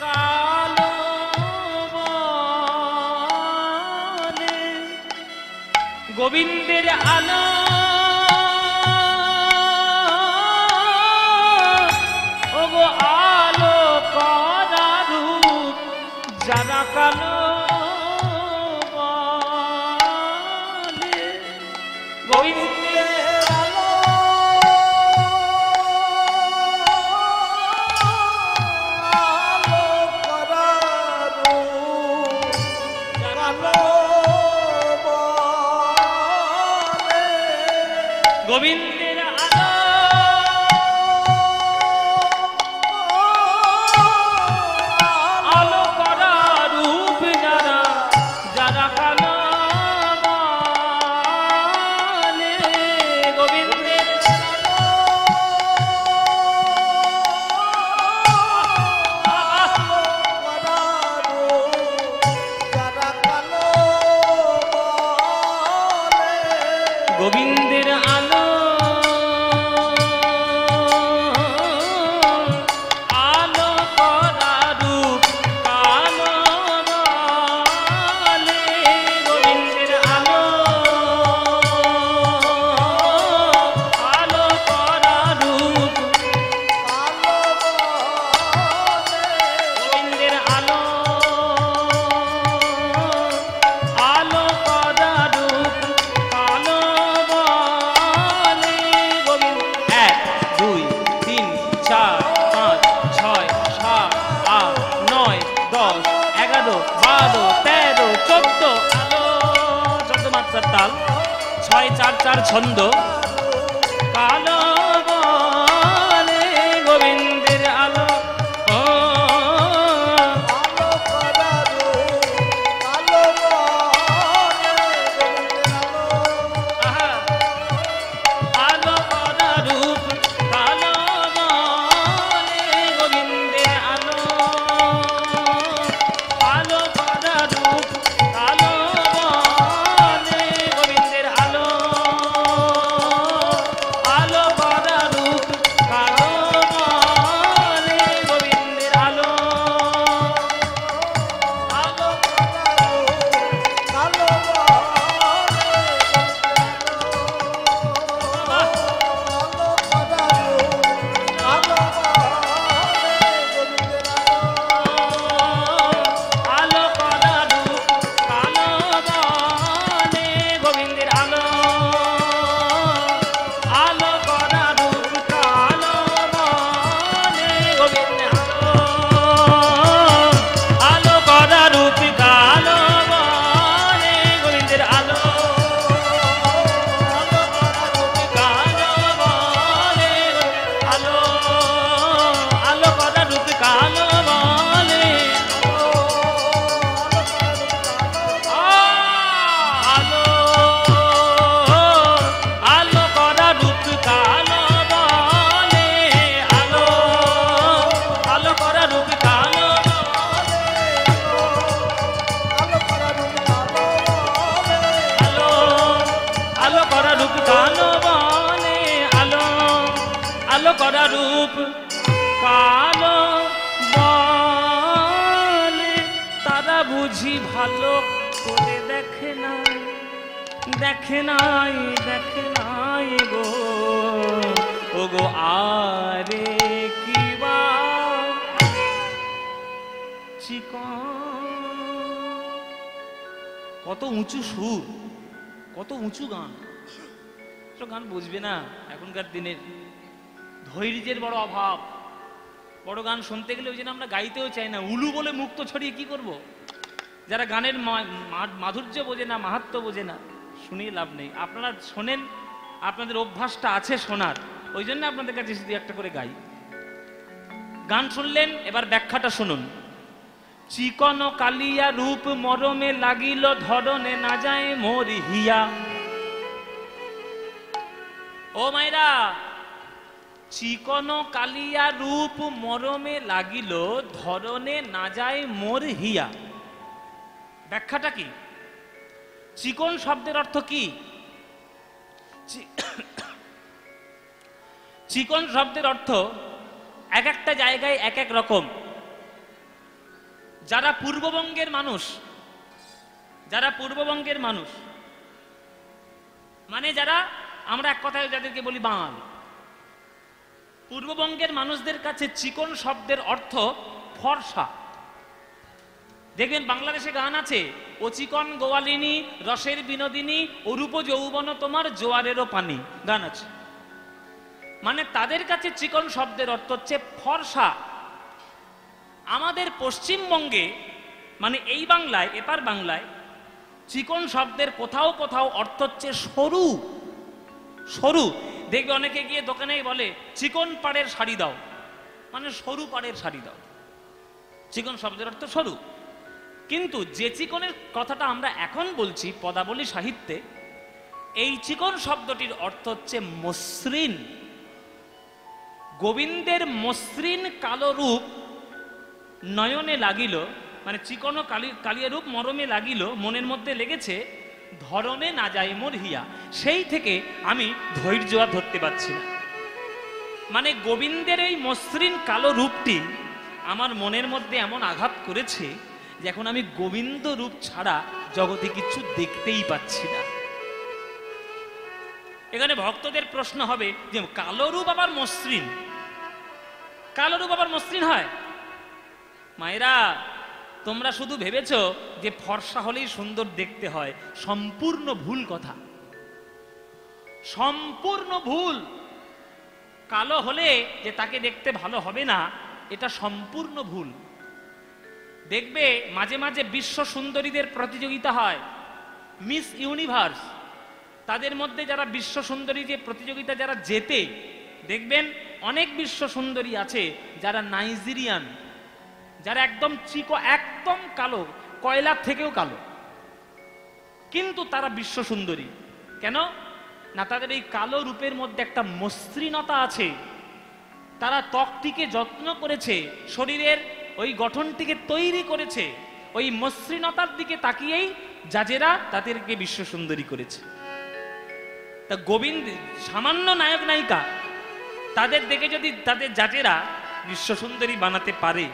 কালো বলে, গোবিন্দের আলো ওগো আলো করা রূপ, যারা কালো বলে গোবিন্দের গোবিন্দের আলো আলো করা রূপ, যারা যারা কালো বলে গোবিন্দের গোবিন্দের আলো আলো করা রূপ কালো বলে গোবিন্দের আলো আলো করা রূপ গোবিন্দের আলো আলো করা রূপ কালো বলে গোবিন্দ। 1 2 3 4 5 6 7 8 9 10 11 12 13 14 আলো 14 মাত্রার তাল, 6 4 4 ছন্দ, কালো বলে গোবিন্দের আলো আহা আলো করা রূপ কালো বলে গোবিন্দের আলো আলো করা রূপ কালো বলে গোবিন্দের আলো বুঝি ভালো করে দেখে নাই, দেখে নাই, দেখে নাই গো, ও গো আরে কিবা চিকন। কত উঁচু সুর, কত উঁচু গান, তো গান বুঝবে না এখনকার দিনের। ধৈর্যের বড় অভাব, বড় গান শুনতে গেলে ওই জন্য আমরা গাইতেও চাই না, উলু বলে মুক্ত ছড়িয়ে কি করব? যারা গানের মাধুর্য বোঝে না, মাহাত্ম্য বোঝে না, শুনিয়ে লাভ নেই। আপনারা শোনেন, আপনাদের অভ্যাসটা আছে শোনার, ওই জন্য আপনাদের কাছে শুধু একটা করে গাই। গান শুনলেন, এবার ব্যাখ্যাটা শুনুন। চিকন কালিয়া রূপ মরমে লাগিল, ধরনে না যায় মোর হিয়া। ও মাইরা, চিকন কালিয়া রূপ মরমে লাগিল, ধরনে না যায় মোর হিয়া। ব্যাখ্যাটা কি? চিকন শব্দের অর্থ কি? চিকন শব্দের অর্থ এক একটা জায়গায় এক এক রকম। যারা পূর্ববঙ্গের মানুষ, যারা পূর্ববঙ্গের মানুষ মানে যারা, আমরা এক কথায় যাদেরকে বলি বাঙাল, পূর্ববঙ্গের মানুষদের কাছে চিকন শব্দের অর্থ ফর্সা। দেখবেন বাংলাদেশে গান আছে, ও চিকন গোয়ালিনী রসের বিনোদিনী, অরূপ যৌবন তোমার জোয়ারেরও পানি, গান আছে। মানে তাদের কাছে চিকন শব্দের অর্থ হচ্ছে ফর্সা। আমাদের পশ্চিমবঙ্গে মানে এই বাংলায়, এপার বাংলায় চিকন শব্দের কোথাও কোথাও অর্থ হচ্ছে সরু। সরু, দেখবে অনেকে গিয়ে দোকানেই বলে চিকন পাড়ের শাড়ি দাও, মানে সরু পাড়ের শাড়ি দাও। চিকন শব্দের অর্থ সরু। কিন্তু যে চিকনের কথাটা আমরা এখন বলছি পদাবলী সাহিত্যে, এই চিকন শব্দটির অর্থ হচ্ছে মসৃণ। গোবিন্দের মসৃণ কালো রূপ নয়নে লাগিল, মানে চিকন কালিয়া রূপ মরমে লাগিল, মনের মধ্যে লেগেছে, ধরনে না যায় মোর হিয়া। সেই থেকে আমি ধৈর্য আর ধরতে পারছি না। মানে গোবিন্দের এই মসৃণ কালো রূপটি আমার মনের মধ্যে এমন আঘাত করেছে যে এখন আমি গোবিন্দ রূপ ছাড়া জগতে কিছু দেখতেই পাচ্ছি না। এখানে ভক্তদের প্রশ্ন হবে যে কালো রূপ আবার মসৃণ, কালো রূপ আবার মসৃণ হয়? মায়েরা, তোমরা শুধু ভেবেছো যে ফর্সা হলেই সুন্দর দেখতে হয়, সম্পূর্ণ ভুল কথা, সম্পূর্ণ ভুল। কালো হলে যে তাকে দেখতে ভালো হবে না, এটা সম্পূর্ণ ভুল। দেখবে মাঝে মাঝে বিশ্ব সুন্দরীদের প্রতিযোগিতা হয়, মিস ইউনিভার্স, তাদের মধ্যে যারা বিশ্ব সুন্দরী যে প্রতিযোগিতা যারা জেতে, দেখবেন অনেক বিশ্ব সুন্দরী আছে যারা নাইজেরিয়ান, যারা একদম চিকো, একদম কালো, কয়লার থেকেও কালো, কিন্তু তারা বিশ্ব সুন্দরী। কেন না? তাদের এই কালো রূপের মধ্যে একটা মসৃণতা আছে। তারা ত্বকটিকে যত্ন করেছে, শরীরের ওই গঠনটিকে তৈরি করেছে, ওই মসৃণতার দিকে তাকিয়েই জাজেরা তাদেরকে বিশ্ব সুন্দরী করেছে। তা গোবিন্দ সামান্য নায়ক নায়িকা, তাদের দেখে যদি তাদের জাজেরা বিশ্ব সুন্দরী বানাতে পারে,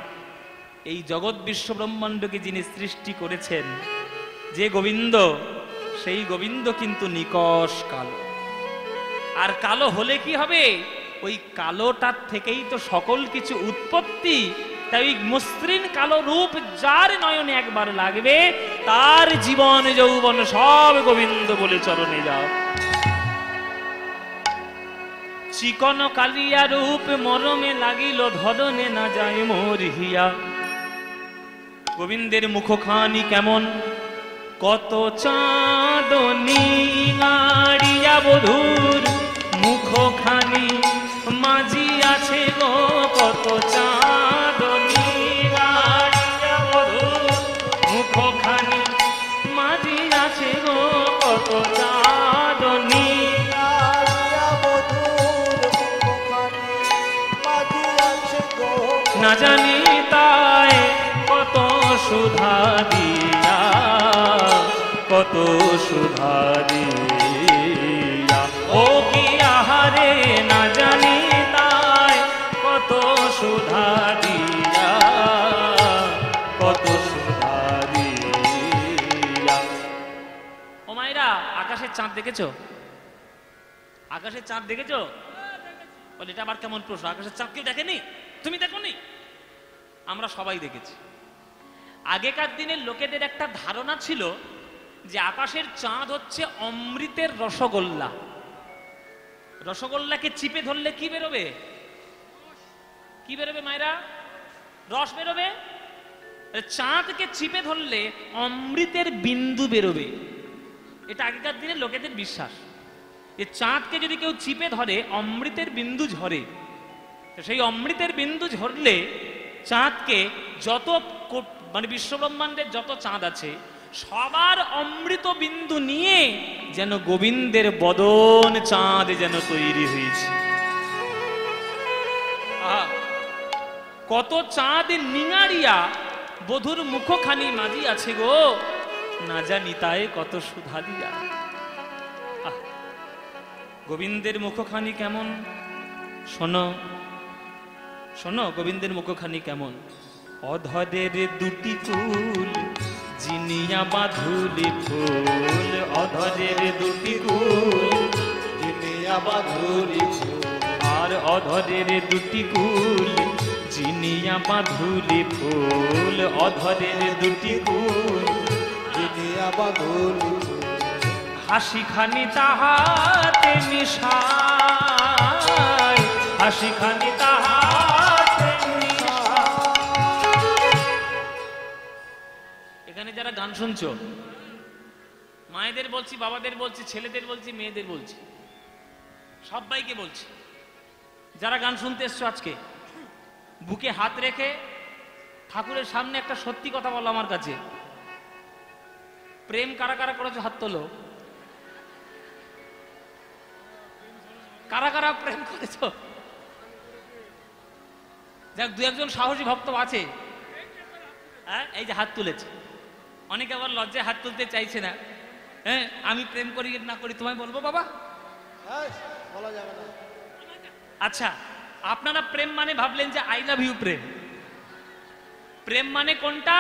এই জগৎ বিশ্ব ব্রহ্মাণ্ডকে যিনি সৃষ্টি করেছেন, যে গোবিন্দ, সেই গোবিন্দ কিন্তু নিকষ কালো। আর কালো হলে কি হবে? ওই কালোটার থেকেই তো সকল কিছু উৎপত্তি। তাই ওই মসৃণ কালো রূপ যার নয়নে একবার লাগবে, তার জীবন যৌবন সব গোবিন্দ বলে চরণে যাও। চিকন কালিয়া রূপ মরমে লাগিল, ধরনে না যায় মোর হিয়া। গোবিন্দের মুখখানি কেমন, কত চাঁদনি গাড়িয়া বধূর মুখখানি মাঝি আছে গো, কত চাঁদনি গাড়িয়া বধূর মুখখানি মাঝি আছে গো, কত চাঁদনি না জানি তাই কত সুধা দিয়া, কত সুধা দিয়া। ও কি আহারে না জানি তাই কত সুধা দিয়া, কত সুধা দিয়া। আকাশের চাঁদ দেখেছো? আকাশের চাঁদ দেখেছো? বলে এটা আবার কেমন প্রশ্ন? আকাশের চাঁদ কেউ দেখেনি? তুমি দেখোনি? আমরা সবাই দেখেছি। আগেকার দিনের লোকেদের একটা ধারণা ছিল যে আকাশের চাঁদ হচ্ছে অমৃতের রসগোল্লা। রসগোল্লাকে চিপে ধরলে কি বেরোবে? কি বেরোবে মায়েরা? রস বেরোবে। চাঁদকে চিপে ধরলে অমৃতের বিন্দু বেরোবে। এটা আগেকার দিনের লোকেদের বিশ্বাস যে চাঁদকে যদি কেউ চিপে ধরে অমৃতের বিন্দু ঝরে। সেই অমৃতের বিন্দু ঝরলে চাঁদকে যত মানে বিশ্বব্রহ্মাণ্ডের যত চাঁদ আছে সবার অমৃত বিন্দু নিয়ে যেন গোবিন্দের বদন চাঁদ যেন তৈরি হয়েছে। কত চাঁদ নিঙারিয়া বধুর মুখখানি মাঝি আছে গো, না জানি তাই কত সুধা দিয়া। গোবিন্দের মুখখানি কেমন শোনো, শোনো গোবিন্দের মুখখানি কেমন। অধরের দুটি কুল জিনিয়া বাঁধুলি ফুল, অধরের দুটি কুল জিনিয়া বাঁধুলি ফুল, আর অধরের দুটি কুল জিনিয়া বাঁধুলি ফুল, অধরের দুটি কুল জিনিয়া বাঁধুলি ফুল। হাসি খানি তাহাতে মিশায়, হাসি খানি তাহাতে মিশায়। এখানে যারা গান শুনছো, মায়েদের বলছি, বাবাদের বলছি, ছেলেদের বলছি, মেয়েদের বলছি, সবাইকে বলছি, যারা গান শুনতে এসছো আজকে বুকে হাত রেখে ঠাকুরের সামনে একটা সত্যি কথা বলো আমার কাছে। প্রেম কারা কারা করেছো হাত তোলো। কারা কারা প্রেম করেছো? যাক, দু একজন সাহসী ভক্ত আছে। হ্যাঁ, এই যে হাত তুলেছে। অনেকে আবার লজ্জায় হাত তুলতে চাইছে না। হ্যাঁ, আমি প্রেম করি না করি তোমায় বলবো বাবা? বলা যাবে না। আচ্ছা, আপনারা প্রেম মানে ভাবলেন যে আই লাভ ইউ প্রেম। প্রেম মানে কোনটা?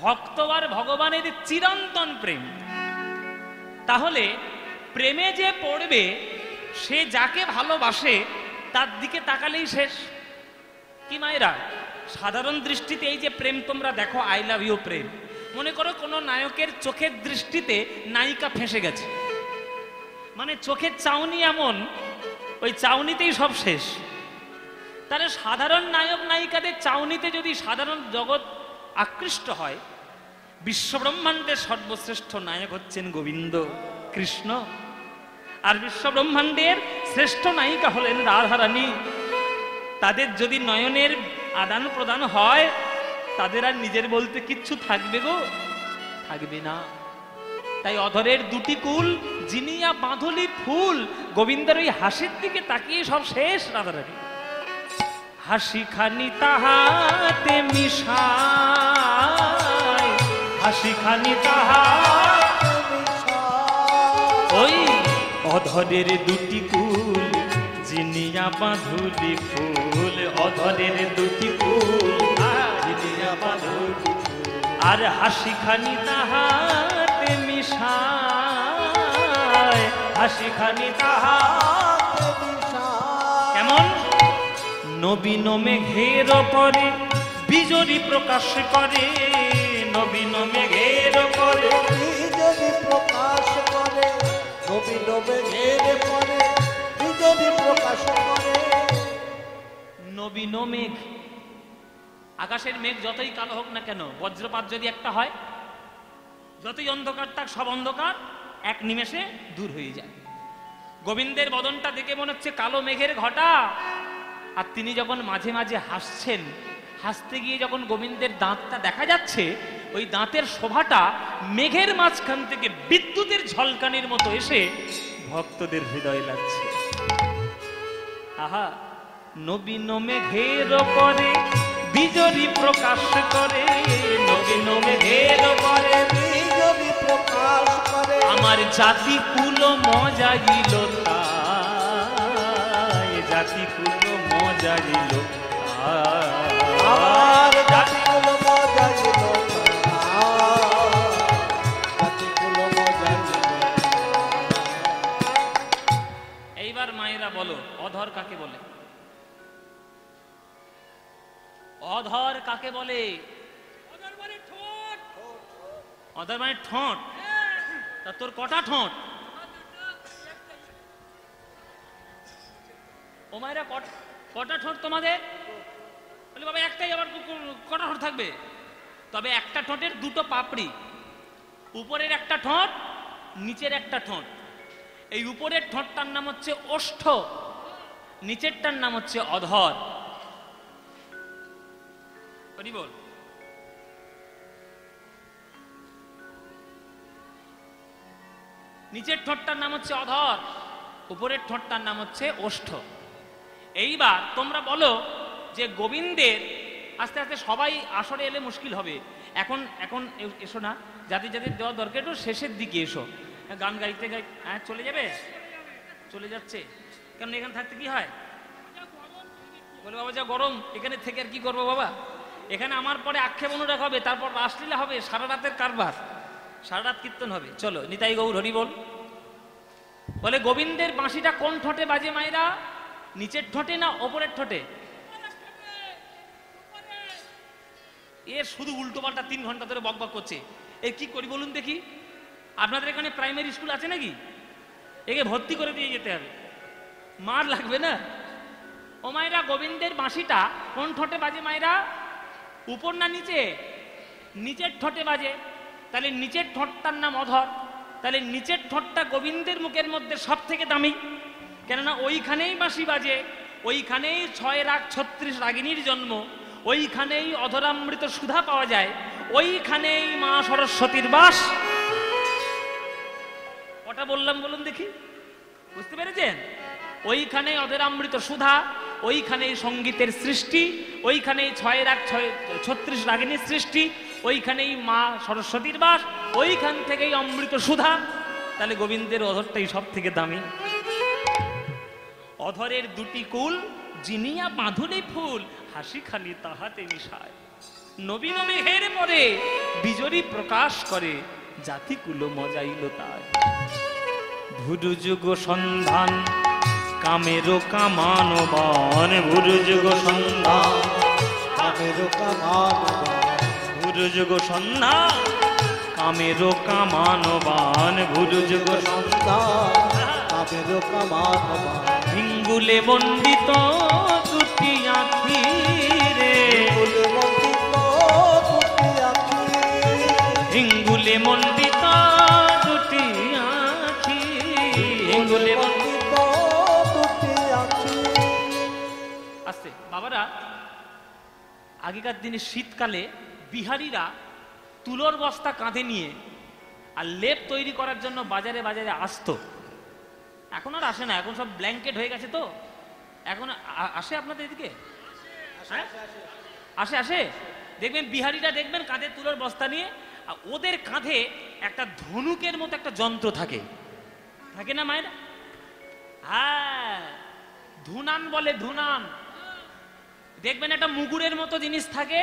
ভক্ত আর ভগবানের চিরন্তন প্রেম। তাহলে প্রেমে যে পড়বে সে যাকে ভালোবাসে তার দিকে তাকালেই শেষ। কি মায়েরা, সাধারণ দৃষ্টিতে এই যে প্রেম তোমরা দেখো আই লাভ ইউ প্রেম, মনে করো কোনো নায়কের চোখের দৃষ্টিতে নায়িকা ফেঁসে গেছে, মানে চোখের চাউনি এমন, ওই চাউনিতেই সব শেষ। তাহলে সাধারণ নায়ক নায়িকাদের চাউনিতে যদি সাধারণ জগৎ আকৃষ্ট হয়, বিশ্বব্রহ্মাণ্ডের সর্বশ্রেষ্ঠ নায়ক হচ্ছেন গোবিন্দ কৃষ্ণ, আর বিশ্বব্রহ্মাণ্ডের শ্রেষ্ঠ নায়িকা হলেন রাধারানী। তাদের যদি নয়নের আদান প্রদান হয়, তাদের আর নিজের বলতে কিচ্ছু থাকবে গো? থাকবে না। তাই অধরের দুটি কুল জিনিয়া বাঁধুলি ফুল, গোবিন্দের ওই হাসির দিকে তাকিয়ে সব শেষ রাধারানী। হাসি খানি তাহাতে মিশায়, হাসি খানি তাহাতে মিশায়। ওই অধরের দুটি কুল জিনিয়া বাঁধুলি ফুল, অধরের দুটি কুল জিনিয়া বাঁধুলি ফুল, আর হাসি খানি তাহাতে মিশায়, হাসি খানি তাহাতে মিশায়। কেমন? নবীন মেঘের পরে বিজলি প্রকাশ করে, নবীন মেঘের পরে বিজলি প্রকাশ করে, নবীন মেঘের পরে বিজলি প্রকাশ করে। নবীন মেঘ, আকাশের মেঘ যতই কালো হোক না কেন, বজ্রপাত যদি একটা হয়, যতই অন্ধকার থাক, সব অন্ধকার এক নিমেষে দূর হয়ে যায়। গোবিন্দের বদনটা দেখে মনে হচ্ছে কালো মেঘের ঘটা, আর তিনি যখন মাঝে মাঝে হাসছেন, হাসতে গিয়ে যখন গোবিন্দের দাঁতটা দেখা যাচ্ছে, ওই দাঁতের শোভাটা মেঘের মাঝখান থেকে বিদ্যুতের ঝলকানির মতো এসে ভক্তদের হৃদয় লাগছে। আহা, নবীন মেঘের পরে বিজলি প্রকাশ করে, নবীন মেঘের পরে বিজলি প্রকাশ করে। আমার জাতি কুল মজাইল তাই, জাতি কুল মজাইল আমার জাতিকুল মজাইল, জাতিকুল মজাইল। কাকে বলে? অধর মানে ঠোঁট। তা তোর কটা ঠোঁট? ও মায়েরা কটা ঠোঁট তোমাদের? বলে বাবা একটাই, আবার কটা ঠোঁট থাকবে? তবে একটা ঠোঁটের দুটো পাপড়ি, উপরের একটা ঠোঁট, নিচের একটা ঠোঁট। এই উপরের ঠোঁটটার নাম হচ্ছে ওষ্ঠ, নিচেরটার নাম হচ্ছে অধর। বল, নিচের ঠোঁটটার নাম হচ্ছে অধর, উপরের ঠোঁটটার নাম হচ্ছে ওষ্ঠ। এইবার তোমরা বলো যে গোবিন্দের, আস্তে আস্তে সবাই আসরে এলে মুশকিল হবে। এখন এখন এসো না, যাদের যাদের দেওয়া দরকার একটু শেষের দিকে এসো। গান গাইতে গাই হ্যাঁ চলে যাবে, চলে যাচ্ছে। কারণ এখানে থাকতে কি হয়? বলে বাবা যা গরম, এখানে থেকে আর কি করবো বাবা? এখানে আমার পরে আক্ষেপ অনুরাগ হবে, তারপর রাসলীলা হবে, সারা রাতের কারবার, সারা রাত কীর্তন হবে। চলো নিতাই গৌর হরি বল। বলে গোবিন্দের বাঁশিটা কোন ঠোঁটে বাজে মায়েরা? নিচের ঠোঁটে না ওপরের ঠোঁটে? এর শুধু উল্টো পাল্টা 3 ঘন্টা ধরে বকবক করছে। এর কি করি বলুন দেখি? আপনাদের এখানে প্রাইমারি স্কুল আছে নাকি? একে ভর্তি করে দিয়ে যেতে হবে, মার লাগবে না। ও মায়েরা, গোবিন্দের বাঁশিটা কোন ঠোঁটে বাজে মায়েরা? উপর না নিচে? নিচের ঠোঁটে বাজে। তাহলে নিচের ঠোঁটটার নাম অধর। তাহলে নিচের ঠোঁটটা গোবিন্দের মুখের মধ্যে সব থেকে দামি, কেননা ওইখানেই বাঁশি বাজে, ওইখানেই 6 রাগ 36 রাগিনীর জন্ম, ওইখানেই অধরামৃত সুধা পাওয়া যায়, ওইখানেই মা সরস্বতীর বাস। কটা বললাম বলুন দেখি, বুঝতে পেরেছেন? ওইখানেই অধরামৃত সুধা, ওইখানেই সঙ্গীতের সৃষ্টি, ওইখানেই 6 রাগ 36 রাগিনীর সৃষ্টি, ওইখানেই মা সরস্বতীর বাস, ওইখান থেকেই অমৃত সুধা। তাহলে গোবিন্দের অধরটাই সব থেকে দামি। অধরের 2টি কুল, জিনিয়া বাঁধুনি ফুল, হাসি খালি তাহাতে মিশায়। নবীন মেঘের পরে বিজরি প্রকাশ করে, জাতি কুলো মজাইল তাই। ভুরু যুগ সন্ধান কামেরো কামানবান, ভুরু যুগ সন্ধান কামেরো কামানবান, ভুরু যুগ সন্ধান কামেরো কামানবান, ভুরু যুগ সন্ধান কামেরো কামানবান। হিঙ্গুলে মণ্ডিত 2টি আঁখি রে, হিঙ্গুলে মণ্ডিত 2টি আঁখি, হিঙ্গুলে মণ্ডিত 2টি আঁখি, হিঙ্গুলে মণ্ডিত 2টি আঁখি। আস্তে বাবারা, আগেকার দিনে শীতকালে বিহারীরা তুলোর বস্তা কাঁধে নিয়ে আর লেপ তৈরি করার জন্য বাজারে বাজারে আসতো। এখন আর আসে না, এখন সব ব্ল্যাঙ্কেট হয়ে গেছে। তো এখন আসে আপনাদের এদিকে? হ্যাঁ আসে, আসে। দেখবেন বিহারীরা দেখবেন কাঁধে তুলোর বস্তা নিয়ে, আর ওদের কাঁধে একটা ধনুকের মতো একটা যন্ত্র থাকে, থাকে না মায়েরা? হ্যাঁ, ধুনান বলে, ধুনান। দেখবেন একটা মুগুরের মতো জিনিস থাকে,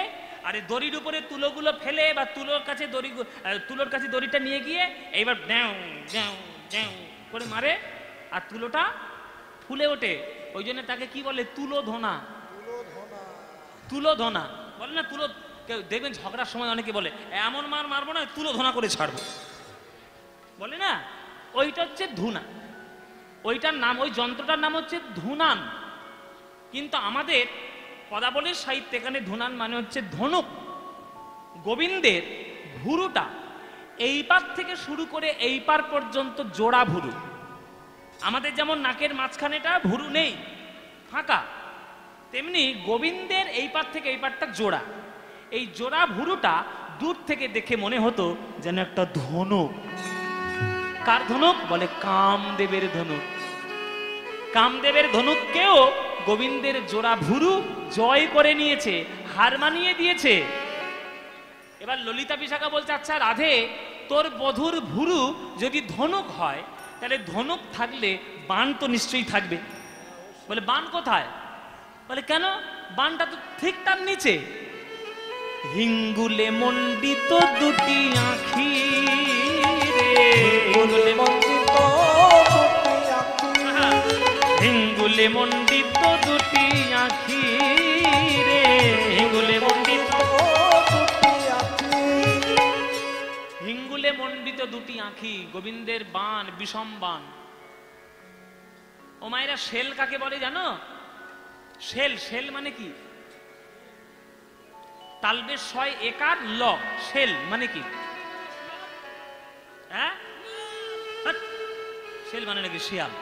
আরে দড়ির উপরে তুলোগুলো ফেলে বা তুলোর কাছে দড়িটা নিয়ে গিয়ে এইবার ড্যাও ড্যাও ড্যাও করে মারে, আর তুলোটা ফুলে ওঠে। ওই জন্য তাকে কি বলে? তুলো ধোনা। তুলো ধোনা বলে না? তুলো, দেখবেন ঝগড়ার সময় অনেকে বলে এমন মার মারবো না, তুলো ধোনা করে ছাড়বো, বলে না? ওইটা হচ্ছে ধুনা। ওইটার নাম, ওই যন্ত্রটার নাম হচ্ছে ধুনান। কিন্তু আমাদের পদাবলীর সাহিত্যে এখানে ধুনান মানে হচ্ছে ধনুক। গোবিন্দের ভুরুটা এই পার থেকে শুরু করে এই পার পর্যন্ত জোড়া ভুরু। আমাদের যেমন নাকের মাঝখানেটা ভুরু নেই, ফাঁকা, তেমনি গোবিন্দের এই পার থেকে এই পারটা জোড়া। এই জোড়া ভুরুটা দূর থেকে দেখে মনে হতো যেন একটা ধনুক। কার ধনুক? বলে কামদেবের ধনুক। কামদেবের ধনুককেও গোবিন্দের জোড়া ভুরু জয় করে নিয়েছে, হার মানিয়ে দিয়েছে। এবার ললিতা বিশাখা বলছে, আচ্ছা রাধে, তোর বধুর ভুরু যদি ধনুক হয়, তাহলে ধনুক থাকলে বাণ তো নিশ্চয়ই থাকবে। বলে বাণ কোথায়? বলে কেন? বাণটা তো ঠিক তার নিচে। হিঙ্গুলে মণ্ডিত 2টি আঁখি রে, হিঙ্গুলে মণ্ডিত 2টি আঁখি, হিঙ্গুলে মণ্ডিত 2টি আঁখি রে, হিঙ্গুলে মণ্ডিত হিঙ্গুলে মণ্ডিত দুটি আঁখি, গোবিন্দের বাণ বিষম বাণ। ও মায়েরা, শেল কাকে বলে জানো? শেল, শেল মানে কি? তালবে ছয় একার ল, শেল মানে কি? হ্যাঁ, শেল মানে নাকি শিয়াল।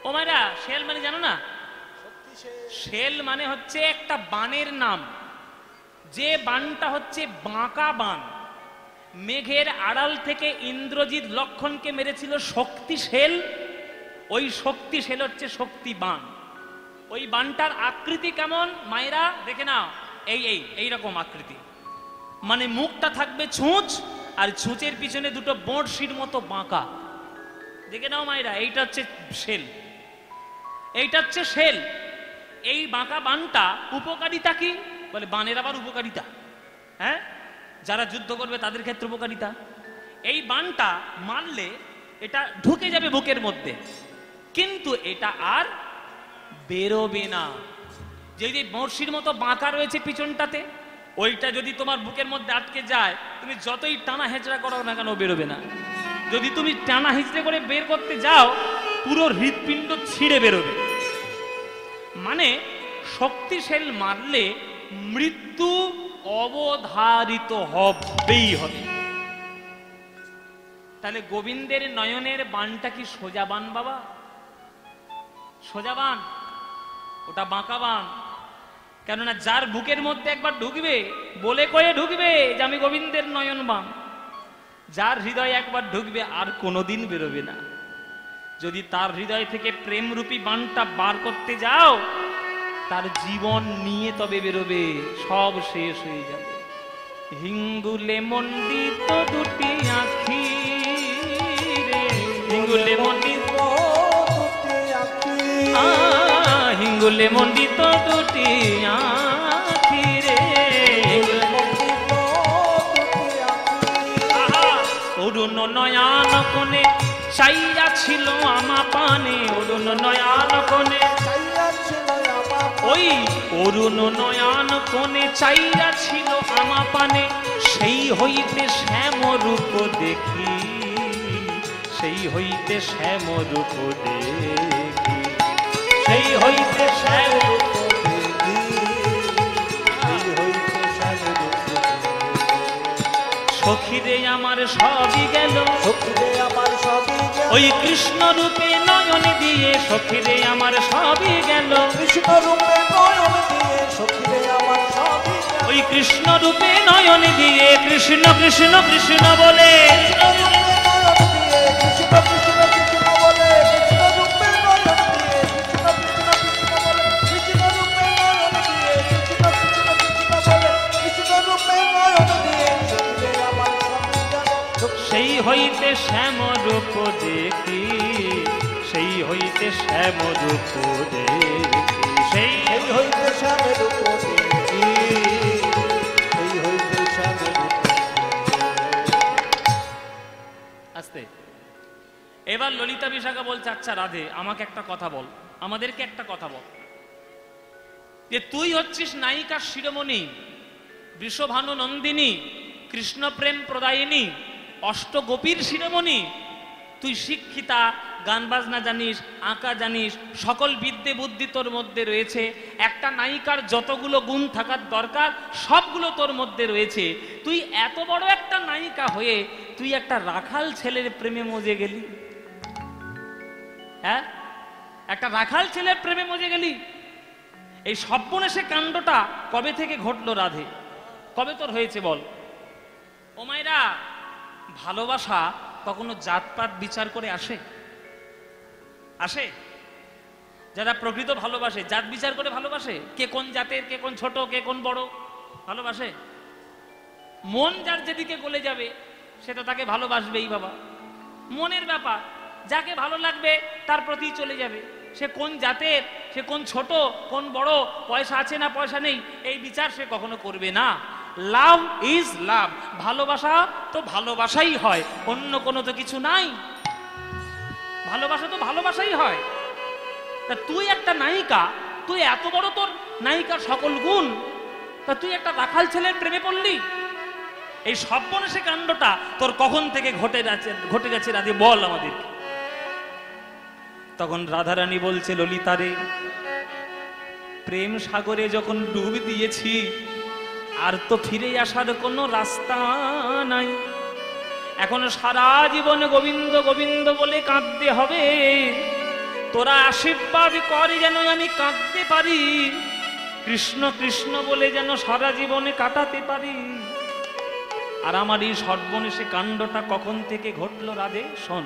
ও মায়েরা, শেল মানে জানো না? শেল মানে হচ্ছে একটা বানের নাম, যে বানটা হচ্ছে বাঁকা বান। মেঘের আড়াল থেকে ইন্দ্রজিৎ লক্ষণকে মেরেছিল শক্তি শেল, ওই শক্তি শেল হচ্ছে শক্তি বান। ওই বানটার আকৃতি কেমন মায়েরা দেখে নাও, এই রকম আকৃতি, মানে মুখটা থাকবে ছুঁচ, আর ছুঁচের পিছনে দুটো বড়শির মতো বাঁকা। দেখে নাও মায়েরা, এইটা হচ্ছে শেল, এইটা হচ্ছে শেল। এই বাঁকা বানটা উপকারিতা কি বলে? বানের আবার উপকারিতা, হ্যাঁ, যারা যুদ্ধ করবে তাদের ক্ষেত্রে উপকারিতা। এই বানটা মারলে এটা ঢুকে যাবে বুকের মধ্যে, কিন্তু এটা আর বেরোবে না। যে বড়শির মতো বাঁকা রয়েছে পিছনটাতে, ওইটা যদি তোমার বুকের মধ্যে আটকে যায়, তুমি যতই টানা হেঁচড়া করো না কেন বেরোবে না। যদি তুমি টানা হিঁচড়ে করে বের করতে যাও, পুরো হৃৎপিণ্ড ছিঁড়ে বেরোবে। মানে শক্তিশাল মারলে মৃত্যু অবধারিত হবেই হবে। তাহলে গোবিন্দের নয়নের বানটা কি সোজা বান বাবা? সোজা বান? ওটা বাঁকা বান। কেননা যার বুকের মধ্যে একবার ঢুকবে, বলে কয়ে ঢুকবে যে আমি গোবিন্দের নয়ন বান, যার হৃদয় একবার ঢুকবে আর কোনোদিন বেরোবে না। যদি তার হৃদয় থেকে প্রেমরূপী বানটা বার করতে যাও, তার জীবন নিয়ে তবে বেরোবে, সব শেষ হয়ে যাবে। হিঙ্গুলে মণ্ডিত দুটি আঁখি রে, হিঙ্গুলে মণ্ডিত দুটি আঁখি, হিঙ্গুলে মণ্ডিত দুটি আঁখি রে, মণ্ডিত দুটি আঁখি, অরুণ নয়ন কোণে চাইয়া ছিল আমা পানে, অরুণ নয়ন কোণে, চাইয়াছিল আমার ওই অরুণ নয়ন কোণে চাইয়া ছিল আমা পানে, সেই হইতে শ্যাম রূপ দেখি, সেই হইতে শ্যাম রূপ দেখি, সেই হইতে শ্যাম রূপ দেখি, এই হইতে স্বামীর সখীরে আমার সবই গেল, সখীরে আমার সবই গেল, ওই কৃষ্ণ রূপে নয়ন দিয়ে, সখীরে আমার সবই গেল, কৃষ্ণ রূপে নয়ন দিয়ে, সখীরে আমার সবই গেল, ওই কৃষ্ণ রূপে নয়ন দিয়ে, কৃষ্ণ কৃষ্ণ কৃষ্ণ বলে, কৃষ্ণ রূপে নয়ন দিয়ে, কৃষ্ণ কৃষ্ণ কৃষ্ণ বলে, কৃষ্ণ রূপে নয়ন দিয়ে, কৃষ্ণ কৃষ্ণ কৃষ্ণ বলে, কৃষ্ণ রূপে নয়ন দিয়ে, কৃষ্ণ কৃষ্ণ কৃষ্ণ বলে, কৃষ্ণ রূপে নয়ন দিয়ে, সখীরে আমার সবই গেল, সেই হইতে শ্যাম রূপ দেখি, সেই হইতে শ্যাম রূপ দেখি, সেই এই হইতে স্বামীর দেখি, এই হইতে স্বামীর আস্তে। এবার ললিতা বিশাখা বলছে, আচ্ছা রাধে, আমাকে একটা কথা বল, আমাদেরকে একটা কথা বল, যে তুই হচ্ছিস নায়িকার শিরোমণি, বৃষভানু নন্দিনী, কৃষ্ণ প্রেম প্রদায়িনী, অষ্টগোপীর শিরোমণি, তুই শিক্ষিতা, গান বাজনা জানিস, আঁকা জানিস, সকল বিদ্যে বুদ্ধি তোর মধ্যে রয়েছে, একটা নায়িকার যতগুলো গুণ থাকার দরকার সবগুলো তোর মধ্যে রয়েছে। তুই এত বড় একটা নায়িকা হয়ে তুই একটা রাখাল ছেলের প্রেমে মজে গেলি, হ্যাঁ, একটা রাখাল ছেলের প্রেমে মজে গেলি। এই সর্বনেশে কাণ্ডটা কবে থেকে ঘটলো রাধে? কবে তোর হয়েছে বল? ও মায়েরা, ভালোবাসা কখনো জাতপাত বিচার করে আসে? আসে? যারা প্রকৃত ভালোবাসে জাত বিচার করে ভালোবাসে? কে কোন জাতের, কে কোন ছোট, কে কোন বড় ভালোবাসে? মন যার যেদিকে গলে যাবে সেটা তাকে ভালোবাসবেই বাবা, মনের ব্যাপার। যাকে ভালো লাগবে তার প্রতি চলে যাবে। সে কোন জাতের, সে কোন ছোট, কোন বড়, পয়সা আছে না পয়সা নেই, এই বিচার সে কখনো করবে না। লাভ ইজ লাভ, ভালোবাসা তো ভালোবাসাই হয়, অন্য কোনো তো কিছু নাই। ভালোবাসা তো ভালোবাসাই হয়। তা তুই একটা নায়িকা, তুই এত বড় তোর নায়িকার সকল গুণ, তা তুই একটা রাখাল ছেলের প্রেমে পড়লি। এই সর্বনাশী কাণ্ডটা তোর কখন থেকে ঘটে গেছে রাধে বল আমাদেরকে। তখন রাধারানী বলছে, ললিতারে, প্রেম সাগরে যখন ডুব দিয়েছি আর তো ফিরে আসার কোনো রাস্তা নাই। এখন সারা জীবন গোবিন্দ গোবিন্দ বলে কাঁদতে হবে। তোরা আশীর্বাদ করে যেন আমি কাঁদতে পারি, কৃষ্ণ কৃষ্ণ বলে যেন সারা জীবনে কাটাতে পারি। আর আমার এই সর্বনেশে কাণ্ডটা কখন থেকে ঘটলো রাধে শোন।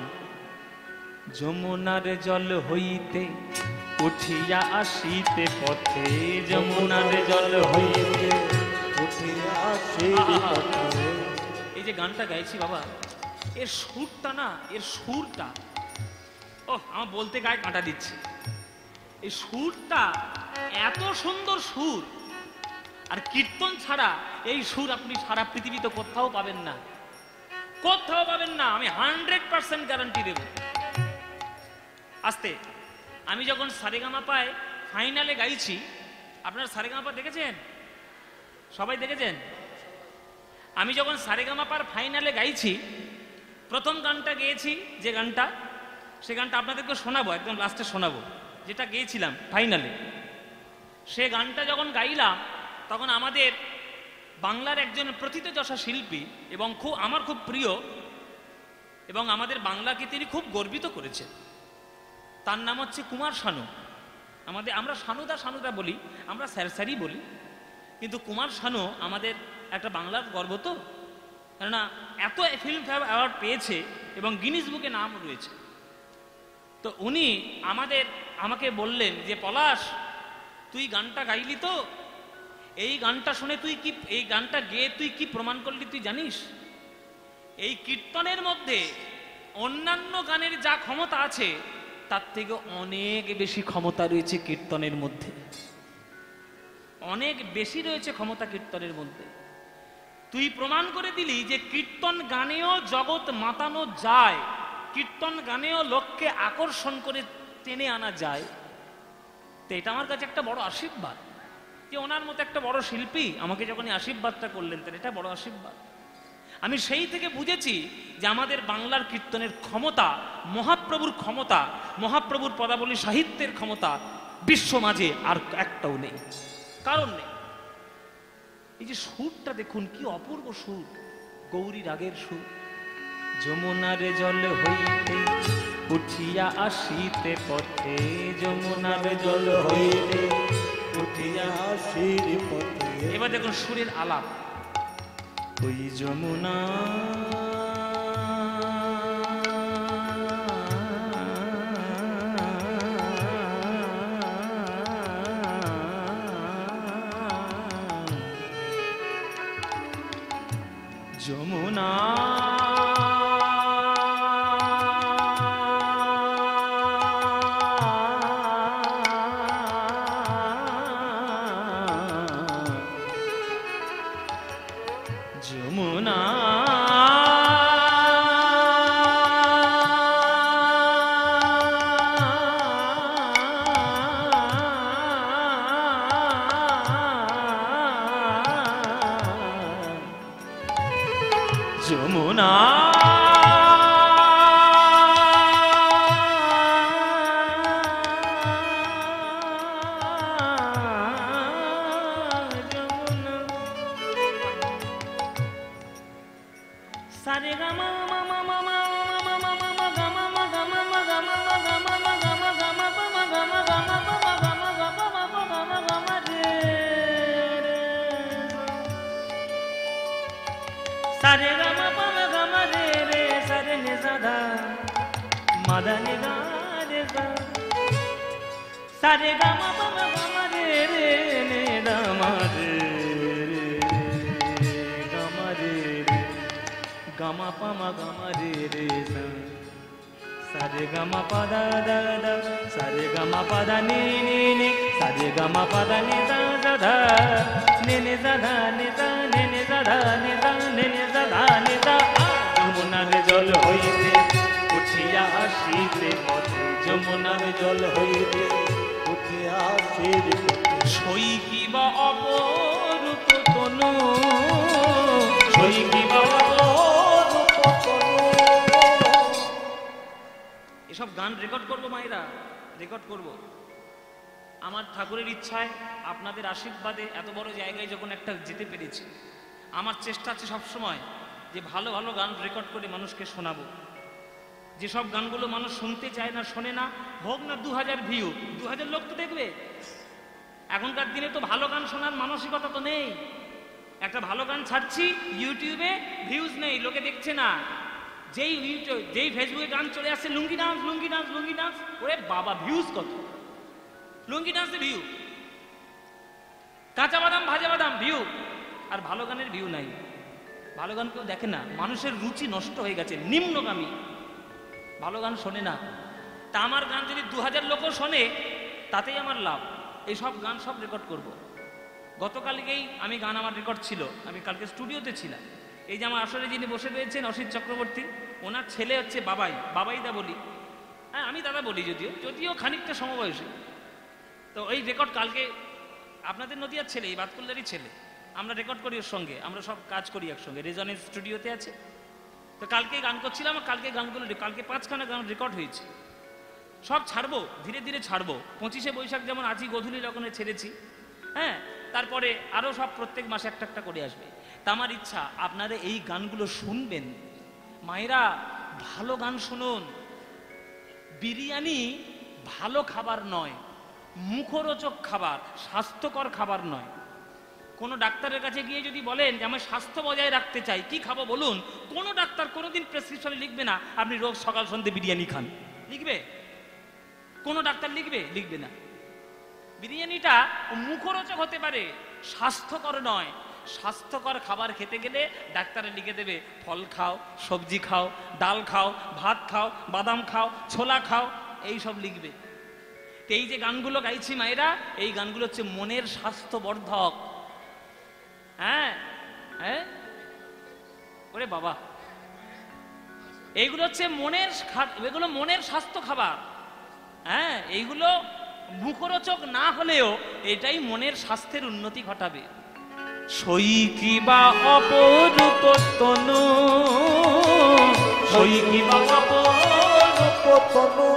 যমুনার জল হইতে উঠিয়া আসিতে পথে, যমুনার জল হইতে উঠিয়া আসিতে পথে। এই যে গানটা গাইছি বাবা, এর সুরটা না, এর সুরটা আমার বলতে গায়ে কাঁটা দিচ্ছে। এই সুরটা এত সুন্দর সুর, আর কীর্তন ছাড়া এই সুর আপনি সারা পৃথিবীতে কোথাও পাবেন না, কোথাও পাবেন না, আমি 100% গ্যারান্টি দেব। আস্তে, আমি যখন সারেগামাপায় ফাইনালে গাইছি, আপনারা সারেগামাপা দেখেছেন? সবাই দেখেছেন? আমি যখন সারেগামাপার ফাইনালে গাইছি, প্রথম গানটা গেয়েছি, যে গানটা, সে গানটা আপনাদেরকে শোনাবো, একদম লাস্টে শোনাবো, যেটা গেয়েছিলাম ফাইনালে। সে গানটা যখন গাইলাম তখন আমাদের বাংলার একজন প্রথিতযশা শিল্পী এবং আমার খুব প্রিয়, এবং আমাদের বাংলাকে তিনি খুব গর্বিত করেছেন, তার নাম হচ্ছে কুমার শানু। আমরা শানুদা বলি, আমরা স্যারই বলি, কিন্তু কুমার শানু আমাদের একটা বাংলার গর্ব। তো কেননা এত ফিল্মফেয়ার অ্যাওয়ার্ড পেয়েছে এবং গিনিস বুকে নাম রয়েছে। তো উনি আমাকে বললেন যে, পলাশ, তুই গানটা গাইলি তো, এই গানটা শুনে তুই কি, এই গানটা গেয়ে তুই কি প্রমাণ করলি তুই জানিস? এই কীর্তনের মধ্যে অন্যান্য গানের যা ক্ষমতা আছে তার থেকে অনেক বেশি ক্ষমতা রয়েছে কীর্তনের মধ্যে, অনেক বেশি রয়েছে ক্ষমতা কীর্তনের মধ্যে। তুই প্রমাণ করে দিলি যে কীর্তন গানেও জগৎ মাতানো যায়, কীর্তন গানেও লোককে আকর্ষণ করে টেনে আনা যায়। তো এটা আমার কাছে একটা বড় আশীর্বাদ যে ওনার মতো একটা বড় শিল্পী আমাকে যখন এই আশীর্বাদটা করলেন, তাহলে এটা বড় আশীর্বাদ। আমি সেই থেকে বুঝেছি যে আমাদের বাংলার কীর্তনের ক্ষমতা, মহাপ্রভুর ক্ষমতা, মহাপ্রভুর পদাবলী সাহিত্যের ক্ষমতা বিশ্ব মাঝে আর একটাও নেই, কারণ নেই। এই যে সুরটা দেখুন, কি অপূর্ব সুর, গৌরী রাগের সুর। যমুনার জল হইতে উঠিয়া আসিতে পথে, যমুনার জল হইতে উঠিয়া আসিতে পথে। এবার দেখুন সুরের আলাপ। ওই যমুনা যমুনা যমুনা যমুনা সারে গামা মামা মামা মামা মামা গামা মা গামা মা গামা মা গামা মা গামা গামা পামা গামা গামা পামা গামা গামা গামা গামা রে সারে গামা পামা গামা রে রে সারে নে সাদা মাদা নে গা রে গা সারে গামা পামা গামা রে রে নে দা মা রে গামা পামা গামা রে রে সারে গামা পাদা দা দা সারে গামা পাদা নে নে নে সারে গামা পাদা নে দা দা দা নে নে দা দা নে দা নে নে দা দা নে দা নে নে দা দা নে দা। যমুনার জল হইতে উঠিয়া আসিতে পথে, যমুনার জল হইতে উঠিয়া আসিতে পথে। সই কি বা অপরূপ তনু, সই কি বা গান রেকর্ড করব মায়েরা, রেকর্ড করব। আমার ঠাকুরের ইচ্ছায়, আপনাদের আশীর্বাদে এত বড় জায়গায় যখন একটা যেতে পেরেছি, আমার চেষ্টা আছে সবসময় যে ভালো ভালো গান রেকর্ড করে মানুষকে শোনাবো। যেসব গানগুলো মানুষ শুনতে চায় না, শোনে না, হোক না 2000 ভিউ, 2000 লোক তো দেখবে। এখনকার দিনে তো ভালো গান শোনার মানসিকতা তো নেই। একটা ভালো গান ছাড়ছি ইউটিউবে, ভিউজ নেই, লোকে দেখছে না। যেই ফেসবুকে গান চলে আসছে লুঙ্গি ডান্স, লুঙ্গি ডান্স, লুঙ্গি ডান্স, ওরে বাবা ভিউজ কত! লুঙ্গি ডান্সে ভিউ, কাঁচা বাদাম ভাজা বাদাম ভিউ, আর ভালো গানের ভিউ নাই। ভালো গান কেউ দেখে না, মানুষের রুচি নষ্ট হয়ে গেছে, নিম্নগামী, ভালো গান শোনে না। তা আমার গান যদি 2000 লোকও শোনে তাতেই আমার লাভ। এই সব গান সব রেকর্ড করব। গতকালকেই আমি গান, আমার রেকর্ড ছিল, আমি কালকে স্টুডিওতে ছিলাম। এই যে আমার আসলে যিনি বসে রয়েছেন অসিত চক্রবর্তী, ওনার ছেলে হচ্ছে বাবাই, বাবাইদা বলি, হ্যাঁ আমি দাদা বলি, যদিও খানিকটা সমবয়সী। তো এই রেকর্ড কালকে, আপনাদের নদিয়ার ছেলে, এই বাতকুল্লারই ছেলে, আমরা রেকর্ড করি ওর সঙ্গে, আমরা সব কাজ করি একসঙ্গে, রেজনের স্টুডিওতে আছে। তো কালকে গান করছিলাম, কালকে গানগুলো, কালকে 5খানা গান রেকর্ড হয়েছে, সব ছাড়বো, ধীরে ধীরে ছাড়বো। 25শে বৈশাখ যেমন আজই গধূলি লগনে ছেড়েছি, হ্যাঁ, তারপরে আরও সব প্রত্যেক মাসে একটা একটা করে আসবে। তা আমার ইচ্ছা আপনারা এই গানগুলো শুনবেন। মায়েরা ভালো গান শুনুন। বিরিয়ানি ভালো খাবার নয়, মুখরোচক খাবার, স্বাস্থ্যকর খাবার নয়। কোনো ডাক্তারের কাছে গিয়ে যদি বলেন যে আমি স্বাস্থ্য বজায় রাখতে চাই, কি খাবো বলুন, কোনো ডাক্তার কোনোদিন প্রেসক্রিপশনে লিখবে না আপনি রোজ সকাল সন্ধ্যে বিরিয়ানি খান, লিখবে? কোনো ডাক্তার লিখবে না। বিরিয়ানিটা মুখরোচক হতে পারে, স্বাস্থ্যকর নয়। স্বাস্থ্যকর খাবার খেতে গেলে ডাক্তারে লিখে দেবে ফল খাও, সবজি খাও, ডাল খাও, ভাত খাও, বাদাম খাও, ছোলা খাও, এই সব লিখবে। তো এই যে গানগুলো গাইছি মায়েরা, এই গানগুলো হচ্ছে মনের স্বাস্থ্যবর্ধক। হ্যাঁ হ্যাঁ, ওরে বাবা, এইগুলো হচ্ছে এগুলো মনের স্বাস্থ্য খাবার। হ্যাঁ, এইগুলো মুখরোচক না হলেও এটাই মনের স্বাস্থ্যের উন্নতি ঘটাবে। সই কি বা অপরূপ তনু, সই কি বা অপরূপ তনু,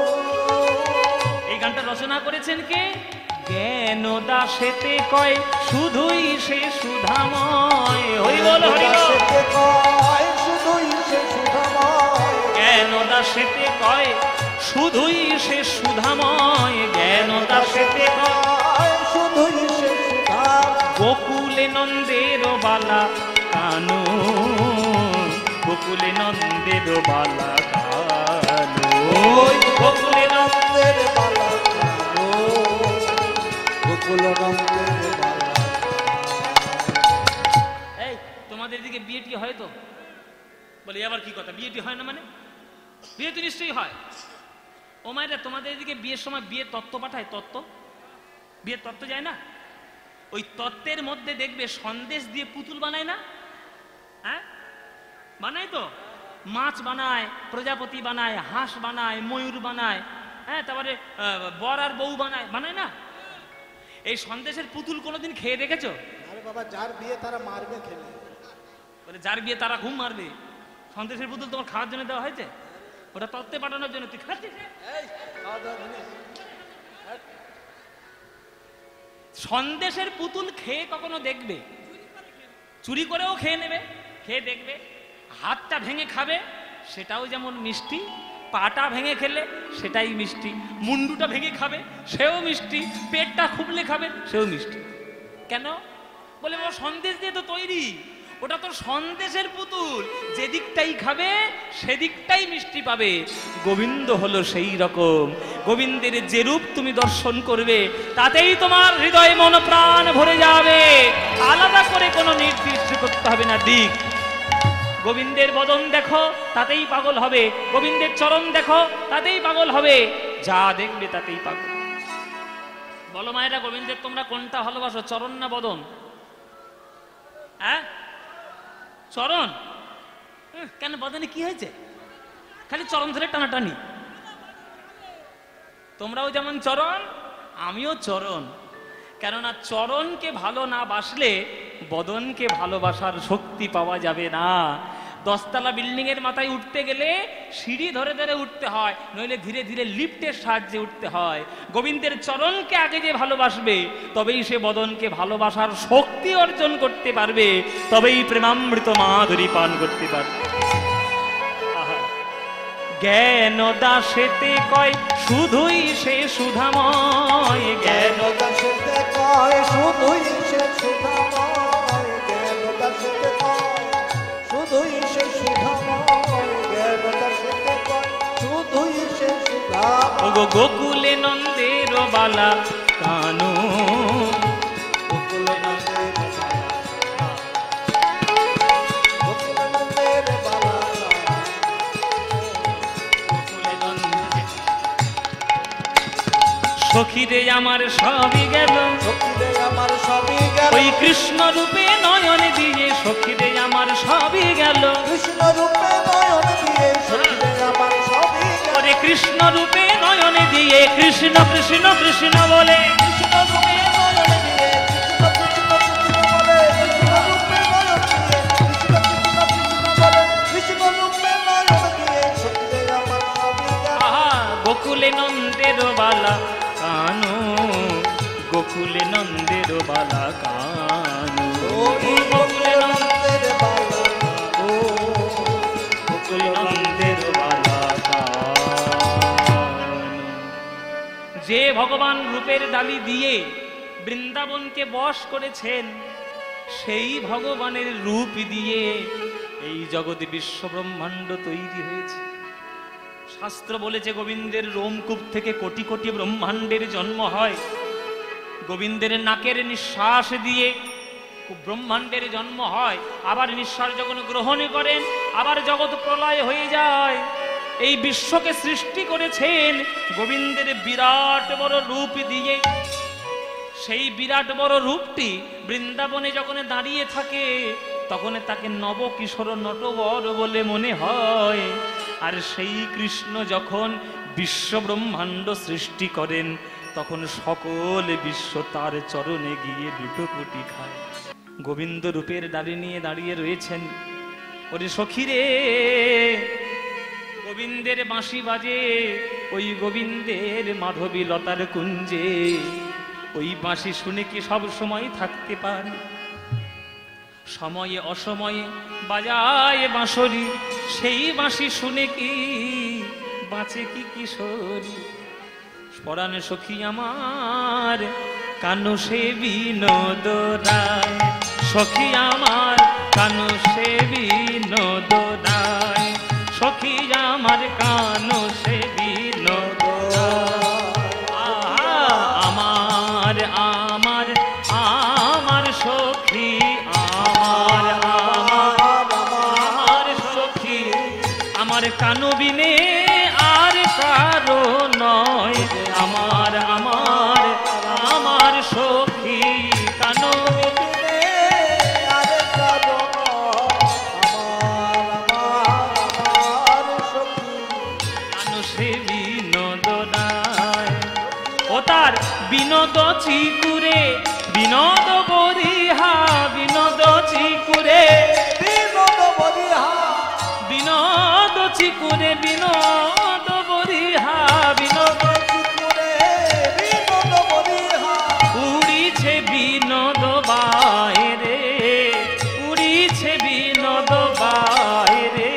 এই গানটা রচনা করেছেন কে? জ্ঞান দাসেতে কয় শুধুই সে সুধাময়। হরি বল, হরি বল। জ্ঞান দাসেতে কয় শুধুই সে সুধাময়, জ্ঞান দাসেতে কয় শুধুই সে সুধাময়। গোকুলে নন্দের বালা কানু, গোকুলে নন্দের বালা কানু, গোকুলে নন্দের বালা কানু, গোকুলে নন্দের বালা। এই তোমাদের দিকে বিয়েটি হয় তো? বলে আবার কি কথা, বিয়েটি হয় না মানে? বিয়ে তো নিশ্চয়ই হয়। ও মায়েরা, তোমাদের এদিকে বিয়ের সময় বিয়ের তত্ত্ব পাঠায়, তত্ত্ব, বিয়ের তত্ত্ব যায় না? ওই তত্ত্বের মধ্যে দেখবে সন্দেশ দিয়ে পুতুল বানায় না? হ্যাঁ বানায় তো, মাছ বানায়, প্রজাপতি বানায়, হাঁস বানায়, ময়ূর বানায়, হ্যাঁ, তারপরে বর আর বউ বানায় না? এই সন্দেশের পুতুল কোনোদিন খেয়ে দেখেছো? আরে বাবা, যার বিয়ে তারা মারবে খেলে। বলে যার বিয়ে তারা ঘুম মারবে। সন্দেশের পুতুল তোমার খাওয়ার জন্য দেওয়া হয়েছে? ওটা তত্ত্বে পাঠানোর জন্য। তুই খাচ্ছিস? সন্দেশের পুতুল খেয়ে কখনো দেখবে? চুরি করেও খেয়ে নেবে, খেয়ে দেখবে। হাতটা ভেঙে খাবে, সেটাও যেমন মিষ্টি। পাটা ভেঙে খেলে সেটাই মিষ্টি। মুন্ডুটা ভেঙে খাবে, সেও মিষ্টি। পেটটা খুবলে খাবে, সেও মিষ্টি। কেন? বলে ও সন্দেশ দিয়ে তো তৈরি, ওটা তো সন্দেশের পুতুল। যেদিকটাই খাবে সেদিকটাই মিষ্টি পাবে। গোবিন্দ হলো সেই রকম। গোবিন্দের যে রূপ তুমি দর্শন করবে তাতেই তোমার হৃদয় মন প্রাণ ভরে যাবে। আলাদা করে কোনো নির্দিষ্ট করতে হবে না দিক। গোবিন্দের বদন দেখো, তাতেই পাগল হবে। গোবিন্দের চরণ দেখো, তাতেই পাগল হবে। যা দেখবে তাতেই পাগল। বলো মায়েরা, গোবিন্দের তোমরা কোনটা ভালোবাসো, চরণ না বদন? হ্যাঁ, চরণ। কেন, বদনে কি হয়েছে? খালি চরণ ধরে টানাটানি। তোমরাও যেমন চরণ, আমিও চরণ। কেননা চরণকে ভালো না বাসলে বদনকে ভালোবাসার শক্তি পাওয়া যাবে না। 10তলা বিল্ডিং এর মাথায় উঠতে গেলে সিঁড়ি ধরে ধরে উঠতে হয়, নইলে ধীরে ধীরে লিফটের সাহায্যে উঠতে হয়। গোবিন্দের চরণকে আগে যে ভালোবাসবে তবেই সে বদনকে ভালোবাসার শক্তি অর্জন করতে পারবে, তবেই প্রেমামৃত মাধুরী পান করতে পারবে। জ্ঞান দাসেতে কয় শুধুই সে সুধাময়, জ্ঞান দাসেতে কয় শুধুই সে সুধাময়, জ্ঞান দাসেতে কয় শুধুই সে সুধাময়, জ্ঞান দাসেতে কয় শুধুই সে সুধাময়। ওগো গোকুলে নন্দের বালা কানু, গোকুলে নন্দের গোকুলে নন্দের বালা, সখীরে আমার সবই গেল, সখীরে আমার সবই গেল, ওই কৃষ্ণ রূপে নয়ন দিয়ে সখীরে আমার সবই গেল, কৃষ্ণ রূপে নয়ন দিয়ে সখীরে আমার সবই গেল, ওরে কৃষ্ণ রূপে নয়ন দিয়ে কৃষ্ণ কৃষ্ণ কৃষ্ণ বলে, কৃষ্ণ রূপে নয়ন দিয়ে কৃষ্ণ কৃষ্ণ কৃষ্ণ বলে, কৃষ্ণ রূপে নয়ন দিয়ে কৃষ্ণ কৃষ্ণ কৃষ্ণ বলে, কৃষ্ণ রূপে নয়ন দিয়ে সখীরে আমার সবই গেল। আহা গোকুলে নন্দের বালা কানু, গোকুলে নন্দের বালা কানু, গোকুলে নন্দের বালা কানু, গোকুলে নন্দের বালা কানু। যে ভগবান রূপের ডালি দিয়ে বৃন্দাবনকে বশ করেছেন, সেই ভগবানের রূপ দিয়ে এই জগতে বিশ্ব ব্রহ্মাণ্ড তৈরি হয়েছে। শাস্ত্র বলেছে গোবিন্দের রোমকূপ থেকে কোটি কোটি ব্রহ্মাণ্ডের জন্ম হয়, গোবিন্দের নাকের নিঃশ্বাস দিয়ে ব্রহ্মাণ্ডের জন্ম হয়, আবার নিঃশ্বাস যখন গ্রহণ করেন আবার জগৎ প্রলয় হয়ে যায়। এই বিশ্বকে সৃষ্টি করেছেন গোবিন্দের বিরাট বড় রূপ দিয়ে। সেই বিরাট বড় রূপটি বৃন্দাবনে যখন দাঁড়িয়ে থাকে তখন তাকে নবকিশোর নটবর বলে মনে হয়। আর সেই কৃষ্ণ যখন বিশ্ব ব্রহ্মাণ্ড সৃষ্টি করেন তখন সকল বিশ্ব তার চরণে গিয়ে লুটোপুটি খায়। গোবিন্দ রূপের ডালি নিয়ে দাঁড়িয়ে রয়েছেন। ওরে সখীরে, গোবিন্দের বাঁশি বাজে ওই গোবিন্দের মাধবী লতার কুঞ্জে, ওই বাঁশি শুনে কি সব সময় থাকতে পারে? সময়ে অসময়ে বাজায় বাঁশরি, সেই বাঁশি শুনে কি বাঁচে কি কিশোরী? পরাণে সখী আমার কানু সে বিনোদ রায়, সখী আমার কানু সে বিনোদ রায়, সখী আমার কানু সে বিনোদ আমার আমার আমার সখী আমার আমার আমার সখী আমার কানু বিনে আর কারো নয়, আমার আমার আমার সখী কানু বিনে আর কারো নয়, আমার সখী কানু সে বিনোদ রায়। ও তার বিনোদ চিকুরে বিনোদ বরিহা, বিনোদ চিকুরে বিনোদ বলিহা, বিনোদ চিকুরে বিনোদ বরিহা, বিনোদ চিকুরে বিনোদ বলিহা, উড়িছে বিনোদ বাইরে, উড়িছে বিনোদ বাইরে,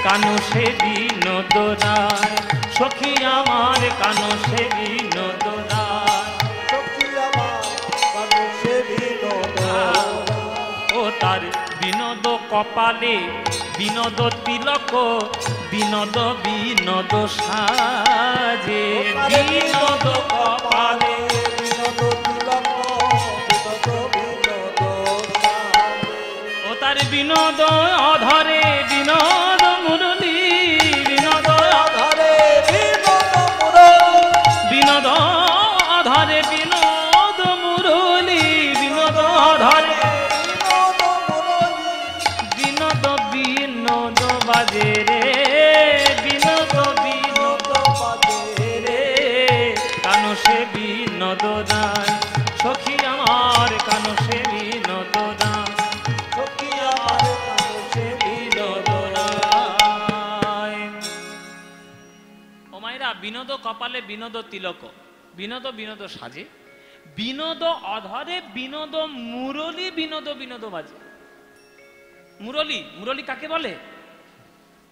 কানু সে বিনোদ রায়, সখী আমার কানু সে বিনোদ রায়। সখী আমার কানু সে বিনোদ রায়। ও তার বিনোদ কপালে বিনোদ তিলক, বিনোদ বিনোদ সাজে, বিনোদ কপালে বিনোদ তিলক, বিনোদ বিনোদ সাজে। ও তার বিনোদ অধরে বিনোদ মুরলী, বিনোদ ধরে বিনোদ মুরলী, বিনোদ অধরে বিনোদ মুরলী, বিনোদ অধরে বিনোদ মুরলী, বিনোদ বিনোদ বাজে রে, বিনোদ বিনোদ বাজে রে, কানু সে বিনোদ রায়, সখী আমার কানু সে বিনোদ রায়, সখী আমার কানু সে বিনোদ বিনোদ কপালে বিনোদ তিলক, বিনোদ বিনোদ সাজে, বিনোদ অধরে বিনোদ মুরলি, বিনোদ বিনোদ বাজে। মুরলি, মুরলি কাকে বলে?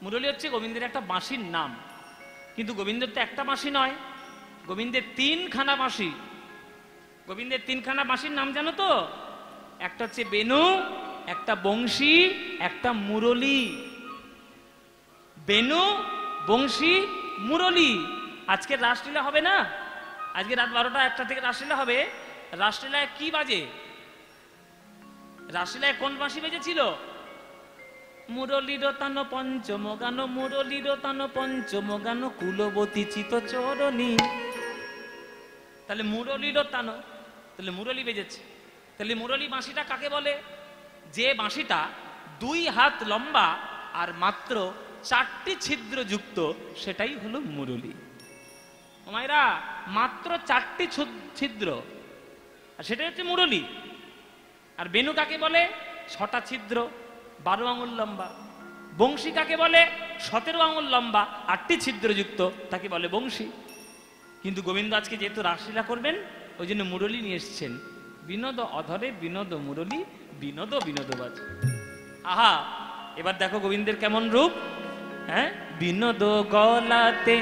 মুরলি হচ্ছে গোবিন্দের একটা বাঁশির নাম, কিন্তু গোবিন্দের তো একটা বাঁশি নয়, গোবিন্দের তিনখানা বাঁশি। গোবিন্দের তিনখানা বাঁশির নাম জানো তো? একটা হচ্ছে বেনু, একটা বংশী, একটা মুরলি। বেনু, বংশী, মুরলি। আজকে রাসলীলা হবে না? আজকে রাত 12টা 1টা থেকে রাসলীলা হবে। রাসলীলায় কি বাজে? রাসলীলায় কোন বাঁশি বেজেছিল? মুরলীর তান পঞ্চম গান, মুরলীর তান পঞ্চম গান, কুলবতী চিত চরণী। তাহলে মুরলীর তান, তাহলে মুরলী বেজেছে। তাহলে মুরলী বাঁশিটা কাকে বলে? যে বাঁশিটা 2 হাত লম্বা আর মাত্র 4টি ছিদ্র যুক্ত, সেটাই হলো মুরলী। মায়েরা, মাত্র 4টি ছিদ্র, আর সেটাই হচ্ছে মুরলী। আর বেনু কাকে বলে? 6টা ছিদ্র, 12 আঙুল লম্বা। বংশী কাকে বলে? 17 আঙুল লম্বা, 8টি ছিদ্র যুক্ত, তাকে বলে বংশী। কিন্তু গোবিন্দ আজকে যেহেতু রাসলীলা করবেন, ওই জন্য মুরলী নিয়ে এসছেন। বিনোদ অধরে বিনোদ মুরলী, বিনোদ বিনোদ বাজে। আহা, এবার দেখো গোবিন্দের কেমন রূপ। হ্যাঁ, বিনোদ গলাতে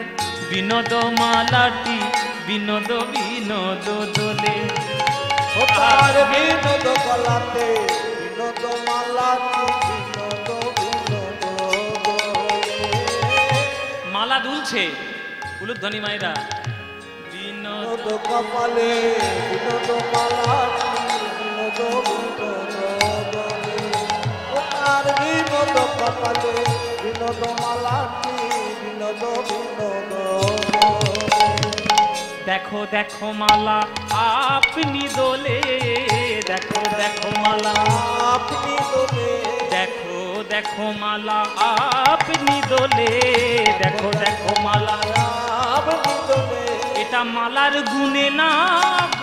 বিনোদ মালাটি, বিনোদ বিনোদ দোলে। ও তার বিনোদ গলাতে বিনোদ মালাটি, বিনোদ বিনোদ দোলে। মালা দুলছে, উলুধ্বনি মায়েরা। বিনোদ বিনোদ কপালে বিনোদ মালাটি, বিনোদ বিনোদ দোলে। ও তার বিনোদ কপালে বিনোদ মালাটি, বিনোদ বিনোদ দোলে। দেখো দেখো মালা আপনি দোলে, দেখো দেখো মালা আপনি দোলে, দেখো দেখো মালা আপনি দোলে, দেখো দেখো মালা আপনি দোলে। এটা মালার গুণে না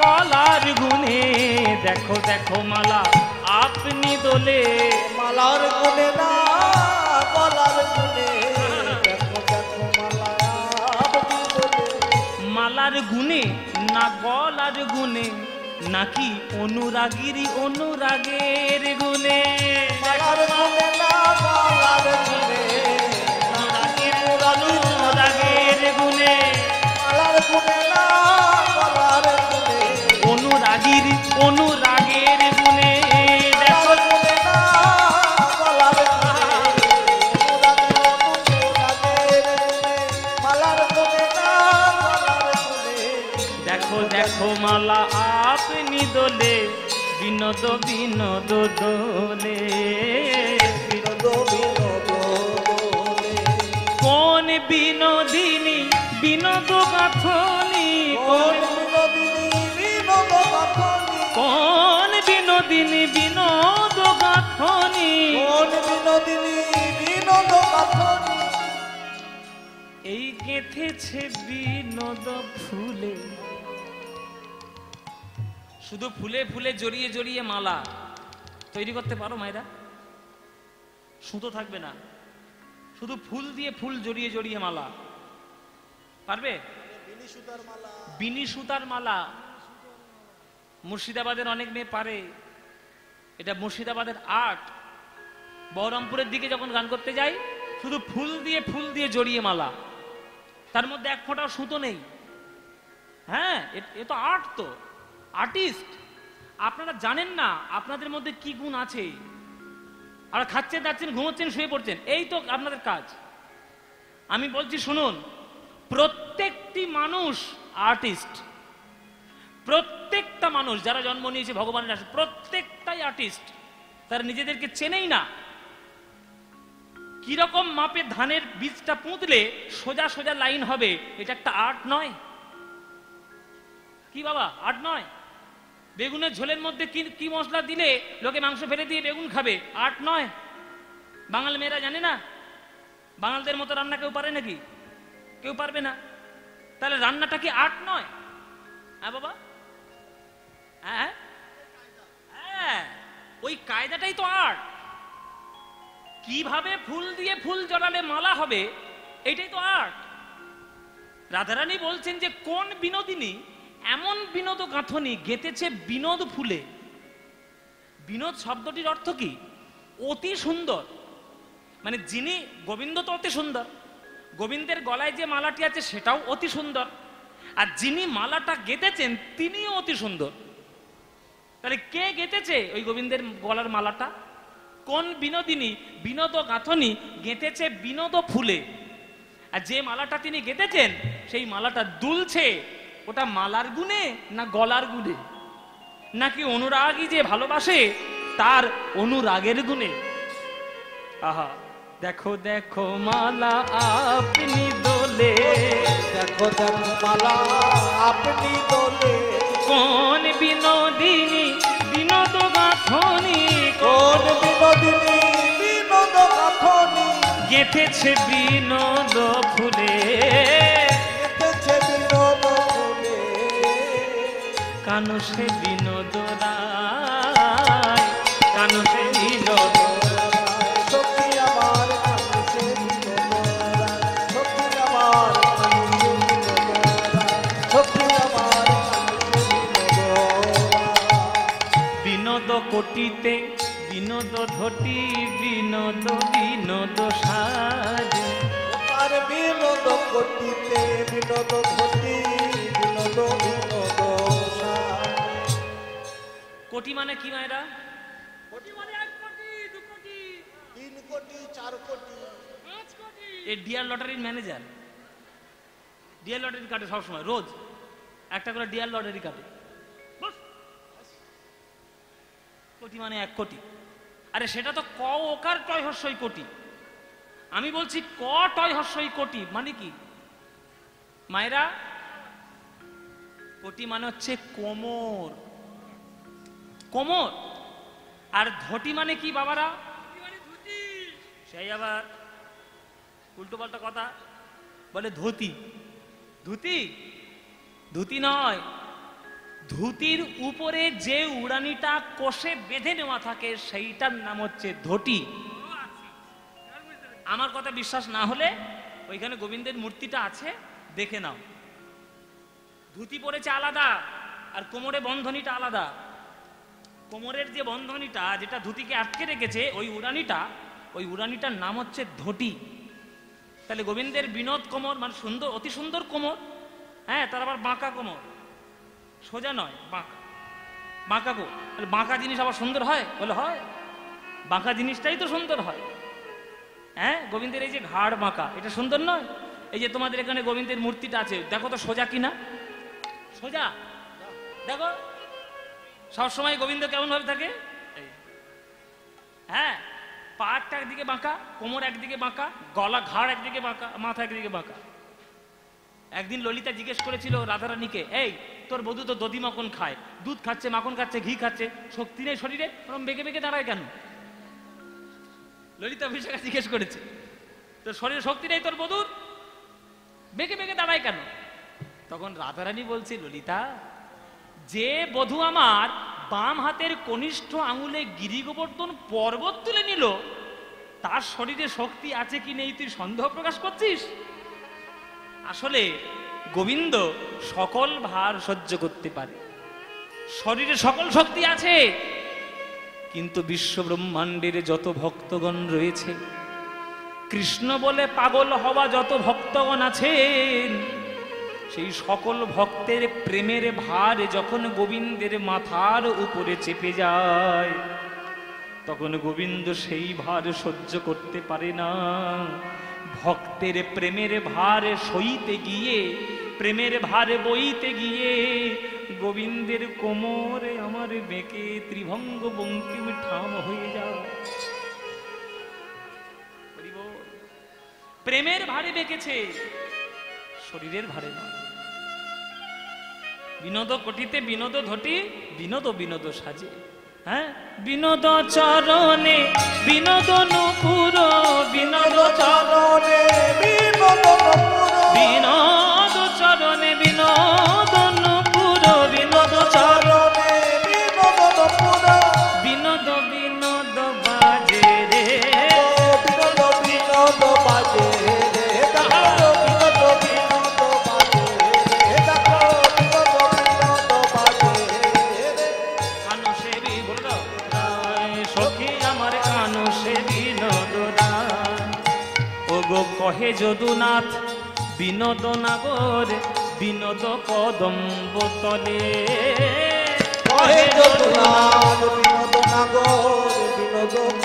গলার গুণে, দেখো দেখো মালা আপনি দোলে। মালার গুনে না গলার গুনে, দেখো দেখো মালা আপনি দোলে। মালার গুণে না গলার গুণে, নাকি অনুরাগীর অনুরাগের গুণে? মালার গুনে না গলার গুনে, অনুরাগীর অনুরাগের গুণে, মালার গুনে না গলার গুনে, অনুরাগীর অনুরাগের গুণে। দেখো মালার গুনে না গলার গুনে, অনুরাগের গুনে, মালার গুনে না গলার গুনে। দেখো দেখো মালা আপনি দোলে, বিনোদ বিনোদ দোলে। বিনোদ বিনোদ দোলে। কোন বিনোদিনী বিনোদ গাথনি, কোন বিনোদিনী বিনোদ গাথনি, কোন বিনোদিনী বিনোদ গাথনি। কোন বিনোদিনী বিনোদ গাথনি। এই গেঁথেছে বিনোদ ফুলে। শুধু ফুলে ফুলে জড়িয়ে জড়িয়ে মালা তৈরি করতে পারো মায়েরা? সুতো থাকবে না, শুধু ফুল দিয়ে ফুল জড়িয়ে জড়িয়ে মালা পারবে? বিনি সুতার মালা মুর্শিদাবাদের অনেক মেয়ে পারে। এটা মুর্শিদাবাদের আর্ট। বহরমপুরের দিকে যখন গান করতে যাই, শুধু ফুল দিয়ে জড়িয়ে মালা, তার মধ্যে এক ফোঁটাও সুতো নেই। হ্যাঁ, এ তো আর্ট, তো আর্টিস্ট। আপনারা জানেন না আপনাদের মধ্যে কি গুণ আছে। আর খাচ্ছেন দাচ্ছেন ঘুমোচ্ছেন শুয়ে পড়ছেন, এই তো আপনাদের কাজ। আমি বলছি শুনুন, প্রত্যেকটি মানুষ আর্টিস্ট। প্রত্যেকটা মানুষ যারা জন্ম নিয়েছে ভগবানের আসে, প্রত্যেকটাই আর্টিস্ট। তারা নিজেদেরকে চেনেই না। কিরকম মাপে ধানের বীজটা পুঁতলে সোজা সোজা লাইন হবে, এটা একটা আর্ট নয়? কি বাবা, আর্ট নয়? বেগুনের ঝোলের মধ্যে কি মশলা দিলে লোকে মাংস ফেলে দিয়ে বেগুন খাবে, আর্ট নয়? বাঙাল মেয়েরা জানে না? বাঙালদের মতো রান্না কেউ পারে নাকি? কেউ পারবে না। তাহলে রান্নাটা কি আর্ট নয়? হ্যাঁ বাবা, হ্যাঁ হ্যাঁ, ওই কায়দাটাই তো আর্ট। কিভাবে ফুল দিয়ে ফুল জড়ালে মালা হবে, এইটাই তো আর্ট। রাধারানী বলছেন যে কোন বিনোদিনী এমন বিনোদ গাঁথনি গেঁথেছে বিনোদ ফুলে। বিনোদ শব্দটির অর্থ কি? অতি সুন্দর। মানে যিনি, গোবিন্দ তো অতি সুন্দর, গোবিন্দের গলায় যে মালাটি আছে সেটাও অতি সুন্দর, আর যিনি মালাটা গেঁথেছেন তিনিও অতি সুন্দর। তাহলে কে গেঁথেছে ওই গোবিন্দের গলার মালাটা? কোন বিনোদিনী বিনোদ গাঁথনি গেঁথেছে বিনোদ ফুলে। আর যে মালাটা তিনি গেঁথেছেন সেই মালাটা দুলছে, ওটা মালার গুণে না গলার গুণে, নাকি অনুরাগী যে ভালোবাসে তার অনুরাগের গুণে? আহা, দেখো দেখো মালা আপনি দোলে, দেখো দেখো মালা আপনি দোলে, কোন বিনোদিনী বিনোদ গাঁথনি, কোন বিনোদিনী বিনোদ গাঁথনি গেঁথেছে বিনোদ ফুলে, গেঁথেছে বিনোদ ফুলে, কানু সে বিনোদ রায়, কানু সে বিনোদ সখী আমার কানু সে বিনোদ রায়, সখী আমার কানু সে বিনোদ রায়, সখী আমার কানু সে বিনোদ রায়। বিনোদ কোটিতে বিনোদ ধটি, বিনোদ বিনোদ সাজে, আর বিনোদ কোটিতে বিনোদ ঘটি, বিনোদ বিনোদ সাজ। কোটি মানে কি মায়েরা? কোটি মানে 1 কোটি, 2 কোটি, 3 কোটি 4 কোটি 5 কোটি। এই ডিয়ার লটারির ম্যানেজার ডিয়ার লটারি কাটে সবসময়, রোজ একটা করে ডিয়ার লটারি কাটে। কোটি মানে 1 কোটি। আরে সেটা তো ক ওকার টয় হর্ষই কোটি। আমি বলছি ক টয় হর্ষই কোটি মানে কি মায়েরা? কোটি মানে হচ্ছে কোমর, কোমর। আর ধটি মানে কি বাবারা? সেই আবার উল্টো পাল্টা কথা বলে, ধুতি। ধুতি, ধুতি নয়, ধুতির উপরে যে উড়ানিটা কষে বেঁধে নেওয়া থাকে সেইটার নাম হচ্ছে ধটি। আমার কথা বিশ্বাস না হলে ওইখানে গোবিন্দের মূর্তিটা আছে, দেখে নাও। ধুতি পরেছে আলাদা আর কোমরে বন্ধনীটা আলাদা। কোমরের যে বন্ধনীটা যেটা ধুতিকে আটকে রেখেছে ওই উড়ানিটার নাম হচ্ছে ধটি। তাহলে গোবিন্দের বিনোদ কোমর মানে সুন্দর, অতি সুন্দর কোমর। হ্যাঁ, তার আবার বাঁকা কোমর, সোজা নয়, বাঁকা। বাঁকা গো, তাহলে বাঁকা জিনিস আবার সুন্দর হয়? বলে হয়, বাঁকা জিনিসটাই তো সুন্দর হয়। হ্যাঁ, গোবিন্দের এই যে ঘাড় বাঁকা, এটা সুন্দর নয়? এই যে তোমাদের এখানে গোবিন্দের মূর্তিটা আছে, দেখো তো সোজা কিনা? সোজা দেখো, সবসময় গোবিন্দ কেমন ভাবে থাকে? হ্যাঁ, পাটটা একদিকে বাঁকা, কোমর একদিকে বাঁকা, গলা ঘাড় একদিকে বাঁকা, মাথা একদিকে বাঁকা। একদিন ললিতা জিজ্ঞেস করেছিল রাধারানীকে, এই তোর বধূ তো দধি মাখন খায়, দুধ খাচ্ছে, মাখন খাচ্ছে, ঘি খাচ্ছে, শক্তি নেই শরীরে, ওরকম বেঁকে বেঁকে দাঁড়ায় কেন? ললিতা বিশাখা জিজ্ঞেস করেছে, তোর শরীরে শক্তি নেই তোর বধূর, বেঁকে বেঁকে দাঁড়ায় কেন? তখন রাধারানী বলছে, ললিতা, যে বধূ আমার বাম হাতের কনিষ্ঠ আঙুলে গিরি গোবর্ধন পর্বত তুলে নিল, তার শরীরে শক্তি আছে কি নেই তুই সন্দেহ প্রকাশ করছিস? আসলে গোবিন্দ সকল ভার সহ্য করতে পারে, শরীরে সকল শক্তি আছে, কিন্তু বিশ্ব ব্রহ্মাণ্ডের যত ভক্তগণ রয়েছে, কৃষ্ণ বলে পাগল হওয়া যত ভক্তগণ আছেন, সেই সকল ভক্তের প্রেমের ভার যখন গোবিন্দের মাথার উপরে চেপে যায়, তখন গোবিন্দ সেই ভার সহ্য করতে পারে না। ভক্তের প্রেমের ভার সইতে গিয়ে, প্রেমের ভারে বইতে গিয়ে গোবিন্দের কোমরে আমার বেঁকে ত্রিভঙ্গ বঙ্কিম ঠাম হয়ে যায়। প্রেমের ভারে বেঁকেছে, শরীরের ভারে নয়। বিনোদ কোটিতে বিনোদ ধটি, বিনোদ বিনোদ সাজে। হ্যাঁ, বিনোদ চরণে বিনোদ নূপুর, বিনোদ চরণে বিনোদ নূপুর, বিনোদ চরণে বিনোদ নূপুর, বিনোদ চরণে বিনোদ নূপুর, বিনোদ বিনোদ বাজে রে, বিনোদ বিনোদ বাজে রে, বিনোদ বিনোদ বাজে ওগো কহে যদুনাথ বিনোদ নাগর বিনোদ কদম্ব তলে কহে যদুনাথ বিনোদ নাগর বিনোদ কদম্ব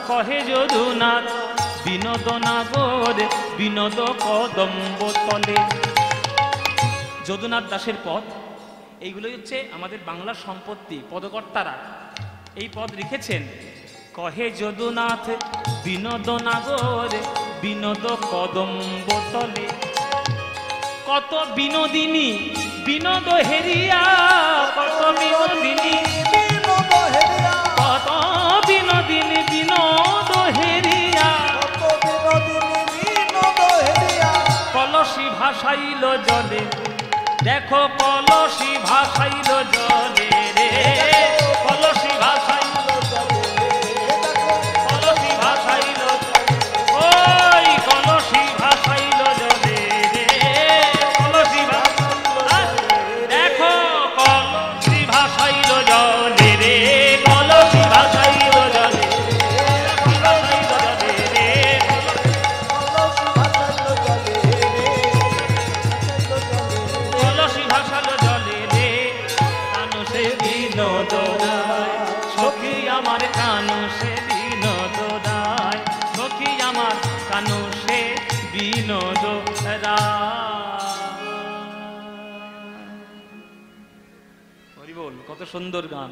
কহে যদুনাথ বিনোদ নাগর বিনোদ কদম্ব তলে। যদুনাথ দাসের পদ, এইগুলোই হচ্ছে আমাদের বাংলার সম্পত্তি। পদকর্তারা এই পদ লিখেছেন। কহে যদুনাথ বিনোদ নাগর বিনোদ কদম্ব তলে। কত বিনোদিনী বিনোদ হেরিয়া, কত বিনোদিনী বিনোদ হেরিয়া, কত বিনোদিনী বিনোদ হেরিয়া, কত বিনোদিনী বিনোদ হেরিয়া, কলসি ভাসাইল জলে, দেখো কলসি ভাসাইল জলে রে, কলসি ভাসাইল কলসি ভাসাইল ওই কলসি ভাসাইল জলে রে, কলসি দেখো কলসি ভাসাইল জলে রে, কলসি ভাসাইল জলে, ভাসাইল জলে রে, কলসি ভাসালো জলে রে, কানু সে বিনোদ রায়, সখী আমার কানু সে বিনোদ রায়, সখী আমার কানু সে বিনোদ রায়। হরি বল, কত সুন্দর গান।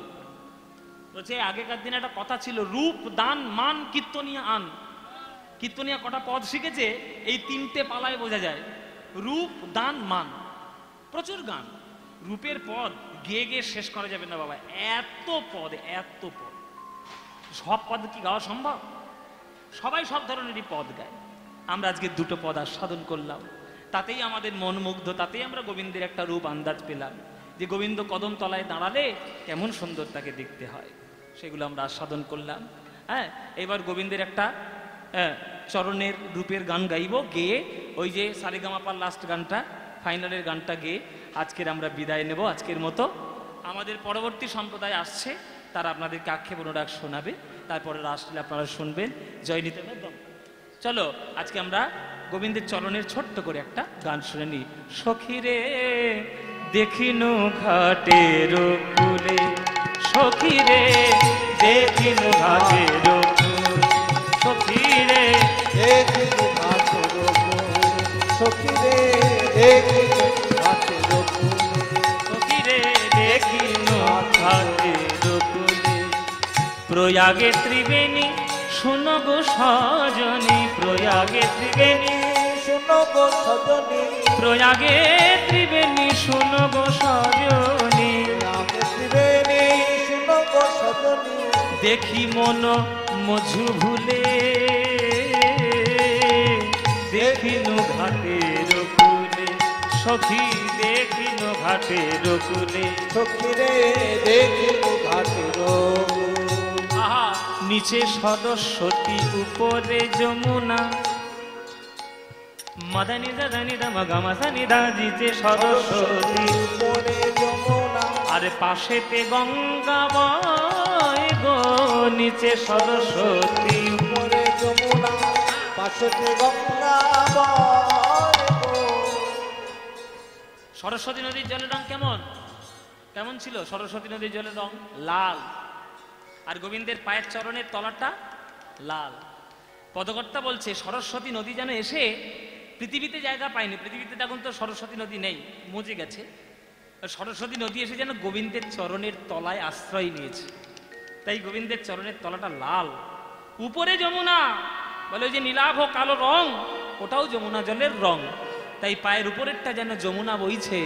বলছে আগেকার দিনে একটা কথা ছিল, রূপ দান মান কীর্তনিয়া আন। কীর্তনিয়া কটা পদ শিখেছে এই তিনটে পালায় বোঝা যায়। রূপ দান মান, প্রচুর গান। রূপের পদ গেয়ে গেয়ে শেষ করা যাবে না বাবা, এত পদ, এত পদ। সব পদ কি গাওয়া সম্ভব? সবাই সব ধরনেরই পদ গায়। আমরা আজকে দুটো পদ আস্বাদন করলাম, তাতেই আমাদের মন মুগ্ধ, তাতেই আমরা গোবিন্দের একটা রূপ আন্দাজ পেলাম যে গোবিন্দ কদম তলায় দাঁড়ালে কেমন সুন্দর তাকে দেখতে হয়, সেগুলো আমরা আস্বাদন করলাম। হ্যাঁ, এবার গোবিন্দের একটা চরণের রূপের গান গাইব, গেয়ে ওই যে সারেগামাপার লাস্ট গানটা, ফাইনালের গানটা গেয়ে আজকের আমরা বিদায় নেব। আজকের মতো আমাদের পরবর্তী সম্প্রদায় আসছে, তারা আপনাদেরকে আক্ষেপ অনুরাগ শোনাবে, তারপরে আসলে আপনারা শুনবেন। জয় নিতে একদম। চলো আজকে আমরা গোবিন্দের চরণের ছোট্ট করে একটা গান শুনে নিই। সখীরে দেখিনু ঘাটের কুলে, সখীরে দেখিনু ঘাটের কুলে, সখীরে দেখিনু ঘাটের কুলে, সখীরে দেখিনু ঘাটের কুলে, সখীরে দেখিনু ঘাটের কুলে। প্রয়াগে ত্রিবেণী শুনো গো সজনী, প্রয়াগে ত্রিবেণী শুনো গো সজনী, প্রয়াগে ত্রিবেণী শুনো গো সজনী। প্রয়াগে ত্রিবেণী শুনো গো সজনী, দেখি মন মঝু ভুলে, দেখিনু ঘাটের কুলে, সখী দেখিনু ঘাটের কুলে। সখীরে দেখিনু ঘাটের কুলে, আহা, নিচে সরস্বতী উপরে যমুনা, মদানি দাদানি দা মগামাসানি দা, নিচে সরস্বতী উপরে যমুনা, আর পাশেতে গঙ্গা বয় গো, নিচে সরস্বতী উপরে যমুনা, পাশেতে গঙ্গা বয় গো। সরস্বতী নদীর জলের রং কেমন কেমন ছিল? সরস্বতী নদীর জলের রং লাল, আর গোবিন্দের পায়ের চরণের তলাটা লাল। পদকর্তা বলছে সরস্বতী নদী যেন এসে পৃথিবীতে জায়গা পায়নি, পৃথিবীতে এখন তো সরস্বতী নদী নেই, মজে গেছে। সরস্বতী নদী এসে যেন গোবিন্দের চরণের তলায় আশ্রয় নিয়েছে, তাই গোবিন্দের চরণের তলাটা লাল। উপরে যমুনা, বলে ওই যে নীলাভ কালো রং, ওটাও যমুনা জলের রং। তাই পায়ের উপরেরটা যেন যমুনা বইছে,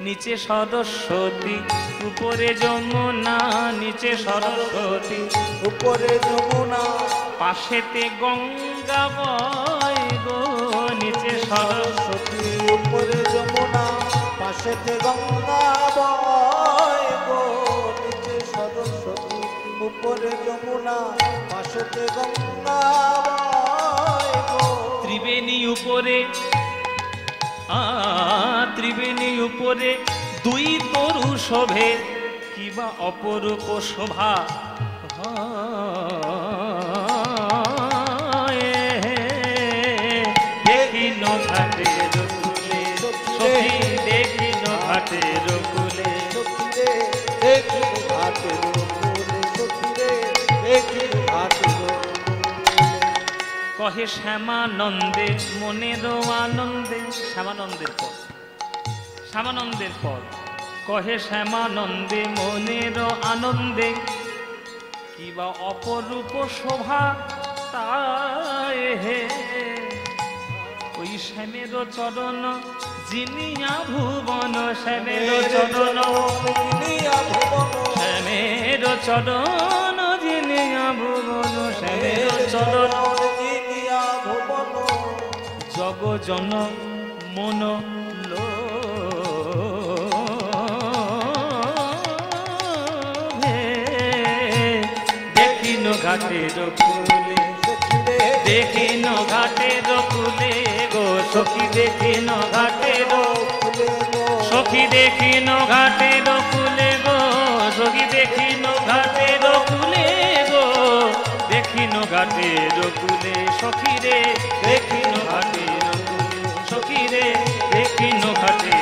নিচে সরস্বতী উপরে যমুনা, নিচে সরস্বতী উপরে যমুনা, পাশেতে গঙ্গা বয় গো, নিচে সরস্বতী উপরে যমুনা, পাশেতে গঙ্গা বয় গো, নিচে সরস্বতী উপরে যমুনা, পাশেতে গঙ্গা বয় গো। ত্রিবেণী উপরে ত্রিবেণী উপরে দুই তরু শোভে, কিবা অপরূপ শোভা দেখিন ঘাটের কুলে সখী দেখিন ঘাটের কুলে সখীরে দেখিন ঘাটের কুলে সখীরে দেখিন ঘাটের কুলে কহে শ্যামানন্দে মনের আনন্দে শ্যামানন্দের পর শ্যামানন্দের পর কহে শ্যামানন্দে মনের আনন্দে কিবা অপরূপ শোভা তাই হে ওই শ্যামের চরণ জিনিয়া ভুবন শ্যামের চরণ জিনিয়া ভুবন শ্যামের চরণ জিনিয়া ভুবন শ্যামের চরণ জিনিয়া ভুবন জগ জন মন দেখিন ঘাটের কুলে দেখিন ঘাটের কুলে গো সখী দেখিন ঘাটের সখী দেখিন ঘাটের কুলে গো সখী দেখিন ঘাটের কুলে গো দেখিন ঘাটের কুলে সখী রে দেখিন ঘাটের কুলে সখী রে দেখিন ঘাটের